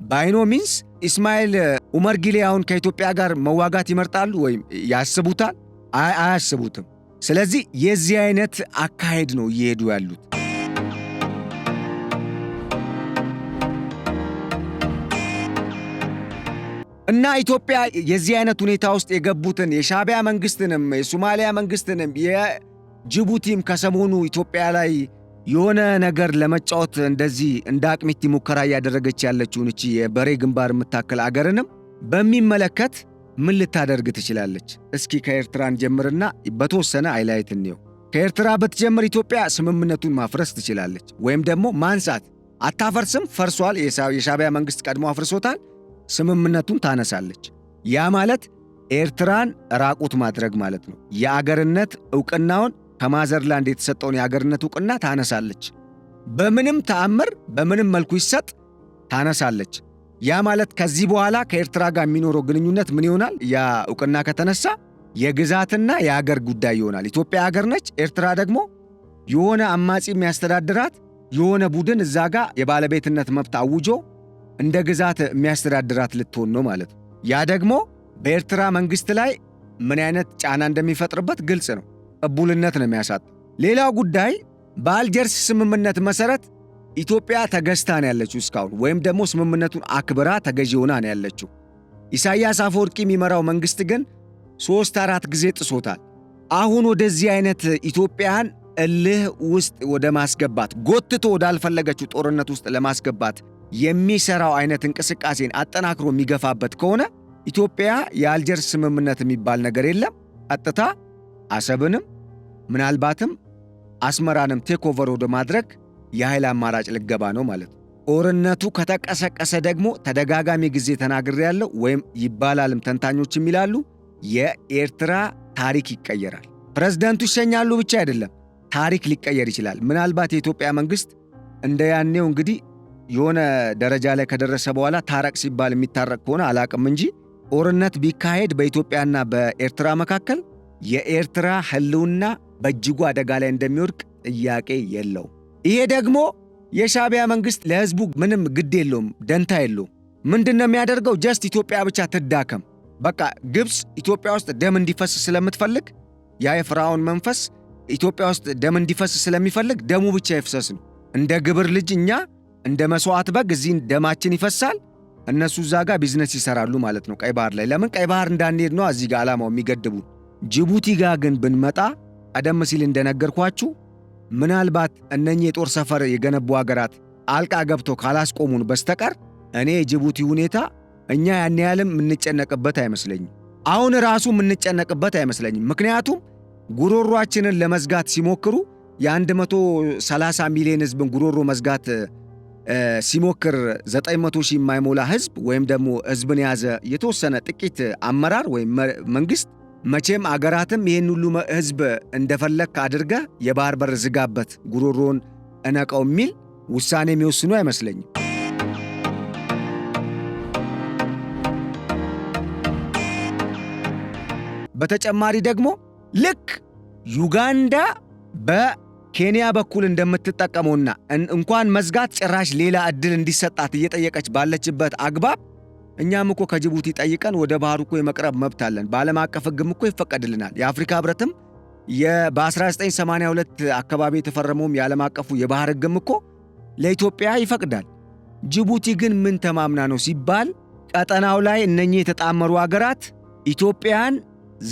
ባይኖ ሚንስ ኢስማኤል ኡመር ጊሌ አሁን ከኢትዮጵያ ጋር መዋጋት ይመርጣሉ ወይም ያስቡታል? አያስቡትም። ስለዚህ የዚህ አይነት አካሄድ ነው እየሄዱ ያሉት። እና ኢትዮጵያ የዚህ አይነት ሁኔታ ውስጥ የገቡትን የሻዕቢያ መንግስትንም የሶማሊያ መንግስትንም የጅቡቲም ከሰሞኑ ኢትዮጵያ ላይ የሆነ ነገር ለመጫወት እንደዚህ እንደ አቅሚቲ ሙከራ እያደረገች ያለችውን እቺ የበሬ ግንባር የምታክል አገርንም በሚመለከት ምን ልታደርግ ትችላለች? እስኪ ከኤርትራን ጀምርና በተወሰነ አይላይት እንየው። ከኤርትራ በትጀምር ኢትዮጵያ ስምምነቱን ማፍረስ ትችላለች፣ ወይም ደግሞ ማንሳት። አታፈርስም፣ ፈርሷል። የሻዕቢያ መንግስት ቀድሞ አፍርሶታል። ስምምነቱን ታነሳለች። ያ ማለት ኤርትራን ራቁት ማድረግ ማለት ነው። የአገርነት ዕውቅናውን ከማዘርላንድ የተሰጠውን የአገርነት ዕውቅና ታነሳለች። በምንም ተአምር በምንም መልኩ ይሰጥ ታነሳለች። ያ ማለት ከዚህ በኋላ ከኤርትራ ጋር የሚኖረው ግንኙነት ምን ይሆናል? ያ እውቅና ከተነሳ የግዛትና የሀገር ጉዳይ ይሆናል። ኢትዮጵያ ሀገር ነች። ኤርትራ ደግሞ የሆነ አማጺ የሚያስተዳድራት የሆነ ቡድን እዛ ጋር የባለቤትነት መብት አውጆ እንደ ግዛት የሚያስተዳድራት ልትሆን ነው ማለት ነው። ያ ደግሞ በኤርትራ መንግስት ላይ ምን አይነት ጫና እንደሚፈጥርበት ግልጽ ነው። ቅቡልነት ነው የሚያሳጣው። ሌላው ጉዳይ በአልጀርስ ስምምነት መሰረት ኢትዮጵያ ተገዝታ ነው ያለችው እስካሁን፣ ወይም ደግሞ ስምምነቱን አክብራ ተገዢ ሆና ነው ያለችው። ኢሳያስ አፈወርቂ የሚመራው መንግስት ግን 3-4 ጊዜ ጥሶታል። አሁን ወደዚህ አይነት ኢትዮጵያን እልህ ውስጥ ወደ ማስገባት ጎትቶ ወዳልፈለገችው ጦርነት ውስጥ ለማስገባት የሚሰራው አይነት እንቅስቃሴን አጠናክሮ የሚገፋበት ከሆነ ኢትዮጵያ የአልጀርስ ስምምነት የሚባል ነገር የለም፣ ቀጥታ አሰብንም ምናልባትም አስመራንም ቴክ ኦቨር ወደ ማድረግ የኃይል አማራጭ ልገባ ነው ማለት ነው። ጦርነቱ ከተቀሰቀሰ ደግሞ ተደጋጋሚ ጊዜ ተናግሬያለሁ፣ ወይም ይባላልም ተንታኞች የሚላሉ የኤርትራ ታሪክ ይቀየራል። ፕሬዝዳንቱ ይሸኛሉ ብቻ አይደለም፣ ታሪክ ሊቀየር ይችላል። ምናልባት የኢትዮጵያ መንግስት እንደ ያኔው እንግዲህ የሆነ ደረጃ ላይ ከደረሰ በኋላ ታረቅ ሲባል የሚታረቅ ከሆነ አላቅም እንጂ ጦርነት ቢካሄድ በኢትዮጵያና በኤርትራ መካከል የኤርትራ ህልውና በእጅጉ አደጋ ላይ እንደሚወድቅ ጥያቄ የለው። ይሄ ደግሞ የሻዕቢያ መንግስት ለህዝቡ ምንም ግድ የለውም፣ ደንታ የለውም። ምንድነው የሚያደርገው? ጀስት ኢትዮጵያ ብቻ ትዳከም። በቃ ግብፅ ኢትዮጵያ ውስጥ ደም እንዲፈስ ስለምትፈልግ ያ የፍርዓውን መንፈስ ኢትዮጵያ ውስጥ ደም እንዲፈስ ስለሚፈልግ ደሙ ብቻ ይፍሰስ ነው። እንደ ግብር ልጅ እኛ እንደ መስዋዕት በግ እዚህ ደማችን ይፈሳል፣ እነሱ እዛ ጋር ቢዝነስ ይሰራሉ ማለት ነው። ቀይ ባህር ላይ ለምን ቀይ ባህር እንዳንሄድ ነው እዚህ ጋር ዓላማው የሚገድቡ። ጅቡቲ ጋር ግን ብንመጣ ቀደም ሲል እንደነገርኳችሁ ምናልባት እነኚህ የጦር ሰፈር የገነቡ ሀገራት አልቃ ገብተው ካላስቆሙን በስተቀር እኔ የጅቡቲ ሁኔታ እኛ ያን ያህልም የምንጨነቅበት አይመስለኝም። አሁን ራሱ የምንጨነቅበት አይመስለኝም። ምክንያቱም ጉሮሯችንን ለመዝጋት ሲሞክሩ የ130 ሚሊዮን ህዝብን ጉሮሮ መዝጋት ሲሞክር 900 ሺህ የማይሞላ ህዝብ ወይም ደግሞ ህዝብን የያዘ የተወሰነ ጥቂት አመራር ወይም መንግስት መቼም አገራትም ይህን ሁሉ ህዝብ እንደፈለክ አድርገህ የባህር በር ዝጋበት፣ ጉሮሮን እነቀው የሚል ውሳኔ የሚወስኑ አይመስለኝም። በተጨማሪ ደግሞ ልክ ዩጋንዳ በኬንያ በኩል እንደምትጠቀመውና እንኳን መዝጋት ጭራሽ ሌላ ዕድል እንዲሰጣት እየጠየቀች ባለችበት አግባብ እኛም እኮ ከጅቡቲ ጠይቀን ወደ ባህሩ እኮ የመቅረብ መብት አለን። በዓለም አቀፍ ሕግም እኮ ይፈቀድልናል። የአፍሪካ ህብረትም በ1982 አካባቢ የተፈረመውም የዓለም አቀፉ የባህር ሕግም እኮ ለኢትዮጵያ ይፈቅዳል። ጅቡቲ ግን ምን ተማምና ነው ሲባል ቀጠናው ላይ እነኚህ የተጣመሩ አገራት ኢትዮጵያን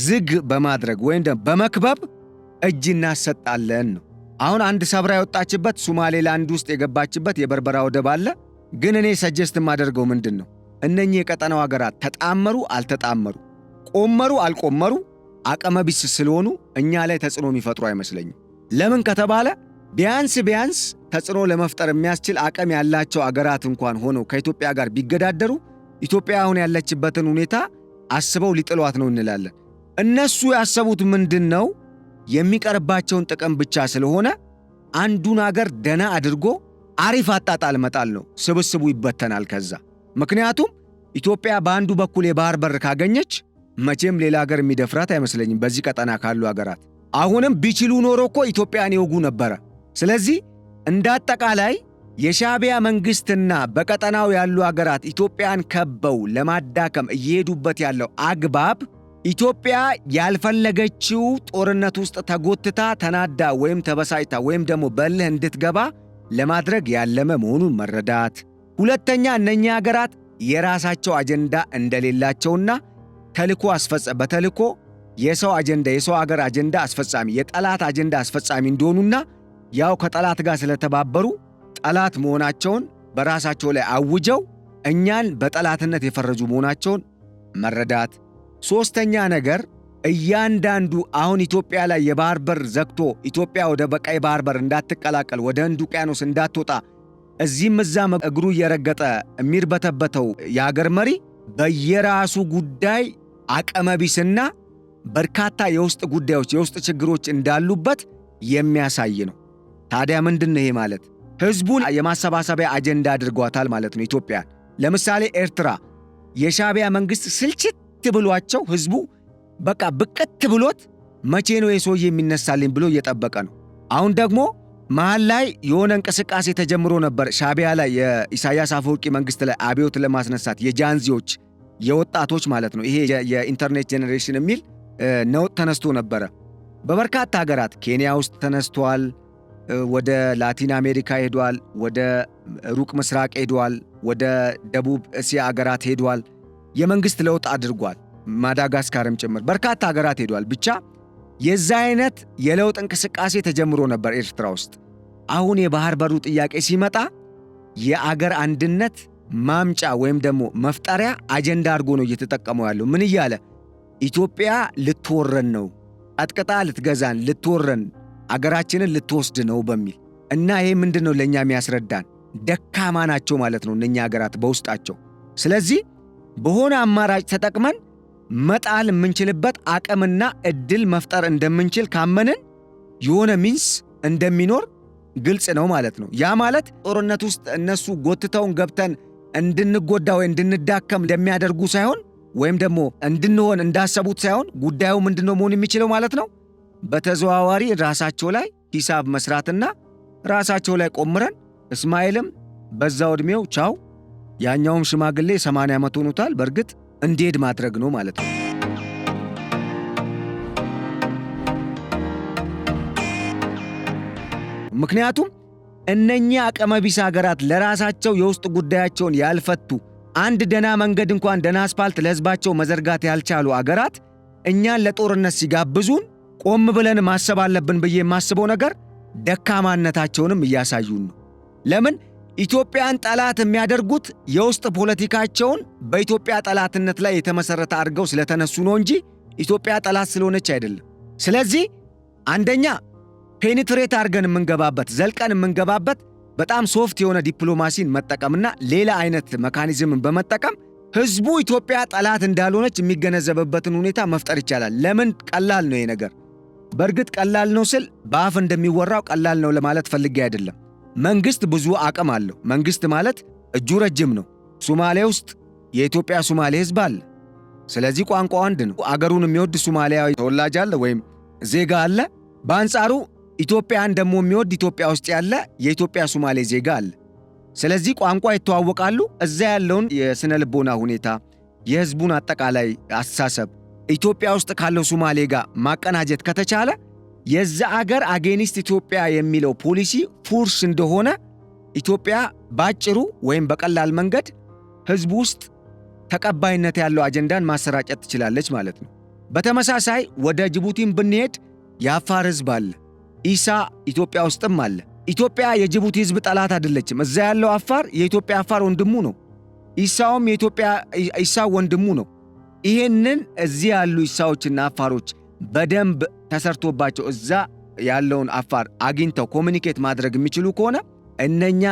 ዝግ በማድረግ ወይም በመክበብ እጅ እናሰጣለን ነው። አሁን አንድ ሰብራ የወጣችበት ሶማሌላንድ ውስጥ የገባችበት የበርበራ ወደብ አለ። ግን እኔ ሰጀስት የማደርገው ምንድን ነው? እነኚህ የቀጠናው አገራት ተጣመሩ አልተጣመሩ፣ ቆመሩ አልቆመሩ አቅመቢስ ስለሆኑ እኛ ላይ ተጽዕኖ የሚፈጥሩ አይመስለኝም። ለምን ከተባለ ቢያንስ ተጽዕኖ ለመፍጠር የሚያስችል አቅም ያላቸው አገራት እንኳን ሆነው ከኢትዮጵያ ጋር ቢገዳደሩ ኢትዮጵያ አሁን ያለችበትን ሁኔታ አስበው ሊጥሏት ነው እንላለን። እነሱ ያሰቡት ምንድን ነው? የሚቀርባቸውን ጥቅም ብቻ ስለሆነ አንዱን አገር ደና አድርጎ አሪፍ አጣጣል መጣል ነው። ስብስቡ ይበተናል ከዛ። ምክንያቱም ኢትዮጵያ በአንዱ በኩል የባህር በር ካገኘች መቼም ሌላ አገር የሚደፍራት አይመስለኝም በዚህ ቀጠና ካሉ አገራት። አሁንም ቢችሉ ኖሮ እኮ ኢትዮጵያን ይወጉ ነበረ። ስለዚህ እንዳጠቃላይ የሻዕቢያ መንግስትና በቀጠናው ያሉ አገራት ኢትዮጵያን ከበው ለማዳከም እየሄዱበት ያለው አግባብ ኢትዮጵያ ያልፈለገችው ጦርነት ውስጥ ተጎትታ ተናዳ ወይም ተበሳጭታ ወይም ደግሞ በእልህ እንድትገባ ለማድረግ ያለመ መሆኑን መረዳት። ሁለተኛ እነኛ አገራት የራሳቸው አጀንዳ እንደሌላቸውና በተልኮ የሰው አጀንዳ የሰው አገር አጀንዳ አስፈጻሚ የጠላት አጀንዳ አስፈጻሚ እንደሆኑና ያው ከጠላት ጋር ስለተባበሩ ጠላት መሆናቸውን በራሳቸው ላይ አውጀው እኛን በጠላትነት የፈረጁ መሆናቸውን መረዳት። ሶስተኛ ነገር እያንዳንዱ አሁን ኢትዮጵያ ላይ የባህር በር ዘግቶ ኢትዮጵያ ወደ ቀይ ባህር በር እንዳትቀላቀል ወደ ህንድ ውቅያኖስ እንዳትወጣ እዚህም እዛም እግሩ እየረገጠ የሚርበተበተው የአገር መሪ በየራሱ ጉዳይ አቅመቢስና በርካታ የውስጥ ጉዳዮች የውስጥ ችግሮች እንዳሉበት የሚያሳይ ነው። ታዲያ ምንድን ነው ይሄ ማለት? ህዝቡን የማሰባሰቢያ አጀንዳ አድርጓታል ማለት ነው ኢትዮጵያ። ለምሳሌ ኤርትራ የሻዕቢያ መንግስት ስልችት ብሏቸው ህዝቡ በቃ ብቅት ብሎት መቼ ነው የሰውዬ የሚነሳልኝ ብሎ እየጠበቀ ነው። አሁን ደግሞ መሃል ላይ የሆነ እንቅስቃሴ ተጀምሮ ነበር ሻዕቢያ ላይ የኢሳያስ አፈወርቂ መንግስት ላይ አብዮት ለማስነሳት የጃንዚዎች የወጣቶች ማለት ነው። ይሄ የኢንተርኔት ጄኔሬሽን የሚል ነውጥ ተነስቶ ነበረ በበርካታ ሀገራት። ኬንያ ውስጥ ተነስቷል፣ ወደ ላቲን አሜሪካ ሄዷል፣ ወደ ሩቅ ምስራቅ ሄዷል፣ ወደ ደቡብ እስያ ሀገራት ሄዷል። የመንግስት ለውጥ አድርጓል፣ ማዳጋስካርም ጭምር በርካታ ሀገራት ሄዷል። ብቻ የዛ አይነት የለውጥ እንቅስቃሴ ተጀምሮ ነበር ኤርትራ ውስጥ። አሁን የባህር በሩ ጥያቄ ሲመጣ የአገር አንድነት ማምጫ ወይም ደግሞ መፍጠሪያ አጀንዳ አድርጎ ነው እየተጠቀመው ያለው። ምን እያለ ኢትዮጵያ ልትወረን ነው፣ ቀጥቅጣ ልትገዛን፣ ልትወረን፣ አገራችንን ልትወስድ ነው በሚል እና ይሄ ምንድነው ለኛ የሚያስረዳን? ደካማ ናቸው ማለት ነው እነኛ ሀገራት በውስጣቸው። ስለዚህ በሆነ አማራጭ ተጠቅመን መጣል የምንችልበት አቅምና እድል መፍጠር እንደምንችል ካመንን የሆነ ሚንስ እንደሚኖር ግልጽ ነው ማለት ነው። ያ ማለት ጦርነት ውስጥ እነሱ ጎትተውን ገብተን እንድንጎዳ ወይ እንድንዳከም እንደሚያደርጉ ሳይሆን ወይም ደግሞ እንድንሆን እንዳሰቡት ሳይሆን ጉዳዩ ምንድነው መሆን የሚችለው ማለት ነው። በተዘዋዋሪ ራሳቸው ላይ ሂሳብ መስራትና ራሳቸው ላይ ቆምረን እስማኤልም በዛው ዕድሜው ቻው፣ ያኛውም ሽማግሌ 80 ዓመት ሆኖታል በእርግጥ እንዲሄድ ማድረግ ነው ማለት ነው። ምክንያቱም እነኚህ አቅመቢስ ሀገራት ለራሳቸው የውስጥ ጉዳያቸውን ያልፈቱ አንድ ደና መንገድ እንኳን ደና አስፓልት ለህዝባቸው መዘርጋት ያልቻሉ አገራት እኛን ለጦርነት ሲጋብዙን ቆም ብለን ማሰብ አለብን ብዬ የማስበው ነገር ደካማነታቸውንም እያሳዩን ነው። ለምን ኢትዮጵያን ጠላት የሚያደርጉት የውስጥ ፖለቲካቸውን በኢትዮጵያ ጠላትነት ላይ የተመሰረተ አድርገው ስለተነሱ ነው እንጂ ኢትዮጵያ ጠላት ስለሆነች አይደለም። ስለዚህ አንደኛ ፔኒትሬት አድርገን የምንገባበት ዘልቀን የምንገባበት በጣም ሶፍት የሆነ ዲፕሎማሲን መጠቀምና ሌላ አይነት መካኒዝምን በመጠቀም ህዝቡ ኢትዮጵያ ጠላት እንዳልሆነች የሚገነዘብበትን ሁኔታ መፍጠር ይቻላል። ለምን ቀላል ነው ይሄ ነገር። በእርግጥ ቀላል ነው ስል በአፍ እንደሚወራው ቀላል ነው ለማለት ፈልጌ አይደለም። መንግስት ብዙ አቅም አለው። መንግስት ማለት እጁ ረጅም ነው። ሶማሌ ውስጥ የኢትዮጵያ ሶማሌ ህዝብ አለ። ስለዚህ ቋንቋው አንድ ነው። አገሩን የሚወድ ሶማሊያዊ ተወላጅ አለ ወይም ዜጋ አለ። በአንጻሩ ኢትዮጵያን ደግሞ የሚወድ ኢትዮጵያ ውስጥ ያለ የኢትዮጵያ ሶማሌ ዜጋ አለ። ስለዚህ ቋንቋ ይተዋወቃሉ። እዛ ያለውን የስነ ልቦና ሁኔታ፣ የህዝቡን አጠቃላይ አስተሳሰብ ኢትዮጵያ ውስጥ ካለው ሶማሌ ጋር ማቀናጀት ከተቻለ የዛ አገር አጌኒስት ኢትዮጵያ የሚለው ፖሊሲ ፉርሽ እንደሆነ ኢትዮጵያ ባጭሩ ወይም በቀላል መንገድ ህዝቡ ውስጥ ተቀባይነት ያለው አጀንዳን ማሰራጨት ትችላለች ማለት ነው። በተመሳሳይ ወደ ጅቡቲም ብንሄድ የአፋር ህዝብ አለ። ኢሳ ኢትዮጵያ ውስጥም አለ። ኢትዮጵያ የጅቡቲ ህዝብ ጠላት አይደለችም። እዛ ያለው አፋር የኢትዮጵያ አፋር ወንድሙ ነው። ኢሳውም የኢትዮጵያ ኢሳው ወንድሙ ነው። ይሄንን እዚህ ያሉ ኢሳዎችና አፋሮች በደንብ ተሰርቶባቸው እዛ ያለውን አፋር አግኝተው ኮሚኒኬት ማድረግ የሚችሉ ከሆነ እነኛ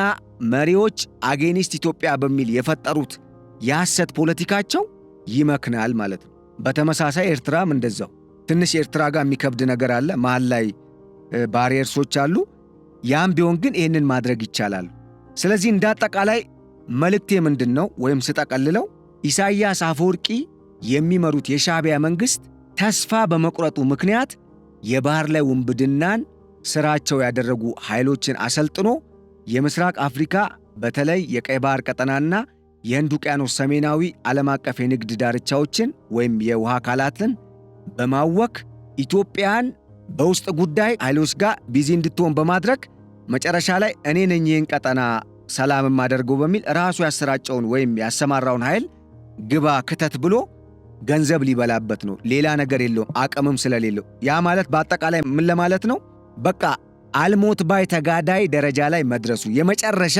መሪዎች አጌኒስት ኢትዮጵያ በሚል የፈጠሩት የሐሰት ፖለቲካቸው ይመክናል ማለት ነው። በተመሳሳይ ኤርትራም እንደዛው ትንሽ ኤርትራ ጋር የሚከብድ ነገር አለ። መሃል ላይ ባሪየርሶች አሉ። ያም ቢሆን ግን ይህንን ማድረግ ይቻላል። ስለዚህ እንዳጠቃላይ መልእክቴ ምንድን ነው ወይም ስጠቀልለው ኢሳያስ አፈወርቂ የሚመሩት የሻዕቢያ መንግስት ተስፋ በመቁረጡ ምክንያት የባህር ላይ ውንብድናን ስራቸው ያደረጉ ኃይሎችን አሰልጥኖ የምስራቅ አፍሪካ በተለይ የቀይ ባህር ቀጠናና የህንድ ውቅያኖስ ሰሜናዊ ዓለም አቀፍ የንግድ ዳርቻዎችን ወይም የውሃ አካላትን በማወክ ኢትዮጵያን በውስጥ ጉዳይ ኃይሎች ጋር ቢዚ እንድትሆን በማድረግ መጨረሻ ላይ እኔ ነኝ ይህን ቀጠና ሰላም ማደርገው በሚል ራሱ ያሰራጨውን ወይም ያሰማራውን ኃይል ግባ ክተት ብሎ ገንዘብ ሊበላበት ነው። ሌላ ነገር የለውም፣ አቅምም ስለሌለው። ያ ማለት በአጠቃላይ ምን ለማለት ነው? በቃ አልሞት ባይ ተጋዳይ ደረጃ ላይ መድረሱ የመጨረሻ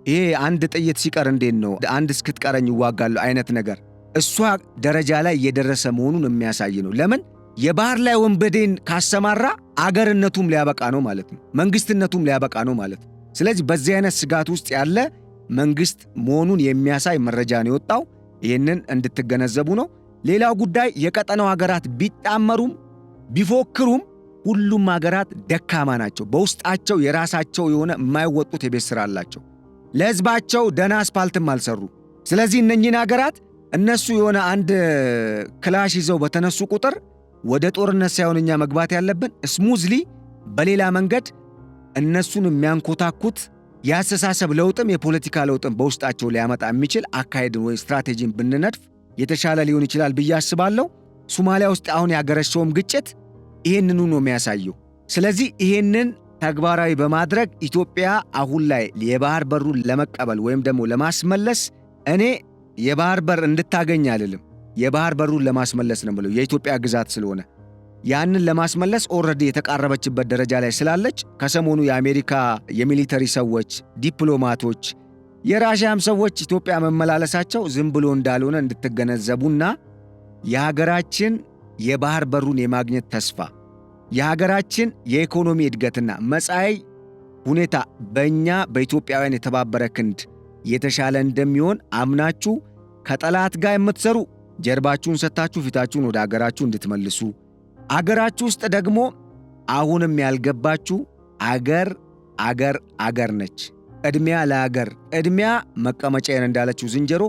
ይሄ አንድ ጥይት ሲቀር እንዴት ነው አንድ እስክትቀረኝ ይዋጋሉ አይነት ነገር እሷ ደረጃ ላይ እየደረሰ መሆኑን የሚያሳይ ነው። ለምን የባህር ላይ ወንበዴን ካሰማራ አገርነቱም ሊያበቃ ነው ማለት ነው፣ መንግስትነቱም ሊያበቃ ነው ማለት ነው። ስለዚህ በዚህ አይነት ስጋት ውስጥ ያለ መንግስት መሆኑን የሚያሳይ መረጃ ነው የወጣው። ይህንን እንድትገነዘቡ ነው። ሌላው ጉዳይ የቀጠናው ሀገራት ቢጣመሩም ቢፎክሩም ሁሉም ሀገራት ደካማ ናቸው። በውስጣቸው የራሳቸው የሆነ የማይወጡት የቤት ስራ አላቸው። ለህዝባቸው ደና አስፓልትም አልሰሩ። ስለዚህ እነኚህን ሀገራት እነሱ የሆነ አንድ ክላሽ ይዘው በተነሱ ቁጥር ወደ ጦርነት ሳይሆን እኛ መግባት ያለብን ስሙዝሊ በሌላ መንገድ እነሱን የሚያንኮታኩት የአስተሳሰብ ለውጥም የፖለቲካ ለውጥም በውስጣቸው ሊያመጣ የሚችል አካሄድን ወይ ስትራቴጂን ብንነድፍ የተሻለ ሊሆን ይችላል ብዬ አስባለሁ። ሶማሊያ ውስጥ አሁን ያገረሸውም ግጭት ይሄንኑ ነው የሚያሳየው። ስለዚህ ይሄንን ተግባራዊ በማድረግ ኢትዮጵያ አሁን ላይ የባህር በሩን ለመቀበል ወይም ደግሞ ለማስመለስ እኔ የባህር በር እንድታገኝ አልልም። የባህር በሩን ለማስመለስ ነው ብለው የኢትዮጵያ ግዛት ስለሆነ ያንን ለማስመለስ ኦልሬዲ የተቃረበችበት ደረጃ ላይ ስላለች ከሰሞኑ የአሜሪካ የሚሊተሪ ሰዎች፣ ዲፕሎማቶች፣ የራሽያም ሰዎች ኢትዮጵያ መመላለሳቸው ዝም ብሎ እንዳልሆነ እንድትገነዘቡና የሀገራችን የባህር በሩን የማግኘት ተስፋ የሀገራችን የኢኮኖሚ እድገትና መጻኢ ሁኔታ በእኛ በኢትዮጵያውያን የተባበረ ክንድ የተሻለ እንደሚሆን አምናችሁ ከጠላት ጋር የምትሰሩ ጀርባችሁን ሰጥታችሁ ፊታችሁን ወደ አገራችሁ እንድትመልሱ፣ አገራችሁ ውስጥ ደግሞ አሁንም ያልገባችሁ አገር ነች። ቅድሚያ ለአገር ቅድሚያ መቀመጫዬን እንዳለችው ዝንጀሮ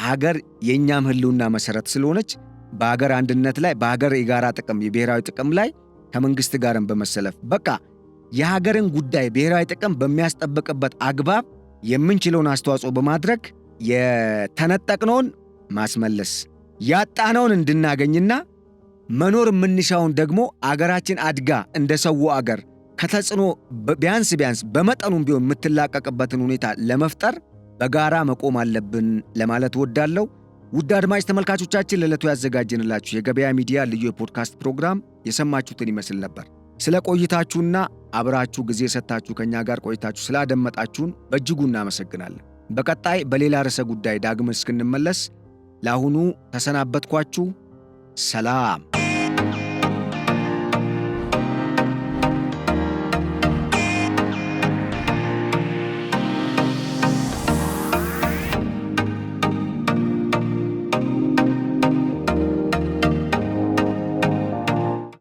አገር የእኛም ህልውና መሠረት ስለሆነች በአገር አንድነት ላይ በአገር የጋራ ጥቅም የብሔራዊ ጥቅም ላይ ከመንግሥት ጋርም በመሰለፍ በቃ የሀገርን ጉዳይ ብሔራዊ ጥቅም በሚያስጠብቅበት አግባብ የምንችለውን አስተዋጽኦ በማድረግ የተነጠቅነውን ማስመለስ ያጣነውን እንድናገኝና መኖር የምንሻውን ደግሞ አገራችን አድጋ እንደ ሰው አገር ከተጽዕኖ ቢያንስ በመጠኑም ቢሆን የምትላቀቅበትን ሁኔታ ለመፍጠር በጋራ መቆም አለብን ለማለት እወዳለሁ። ውድ አድማጭ ተመልካቾቻችን ለዕለቱ ያዘጋጀንላችሁ የገበያ ሚዲያ ልዩ የፖድካስት ፕሮግራም የሰማችሁትን ይመስል ነበር። ስለ ቆይታችሁና አብራችሁ ጊዜ ሰጥታችሁ ከኛ ጋር ቆይታችሁ ስላደመጣችሁን በእጅጉ እናመሰግናለን። በቀጣይ በሌላ ርዕሰ ጉዳይ ዳግም እስክንመለስ ለአሁኑ ተሰናበትኳችሁ። ሰላም።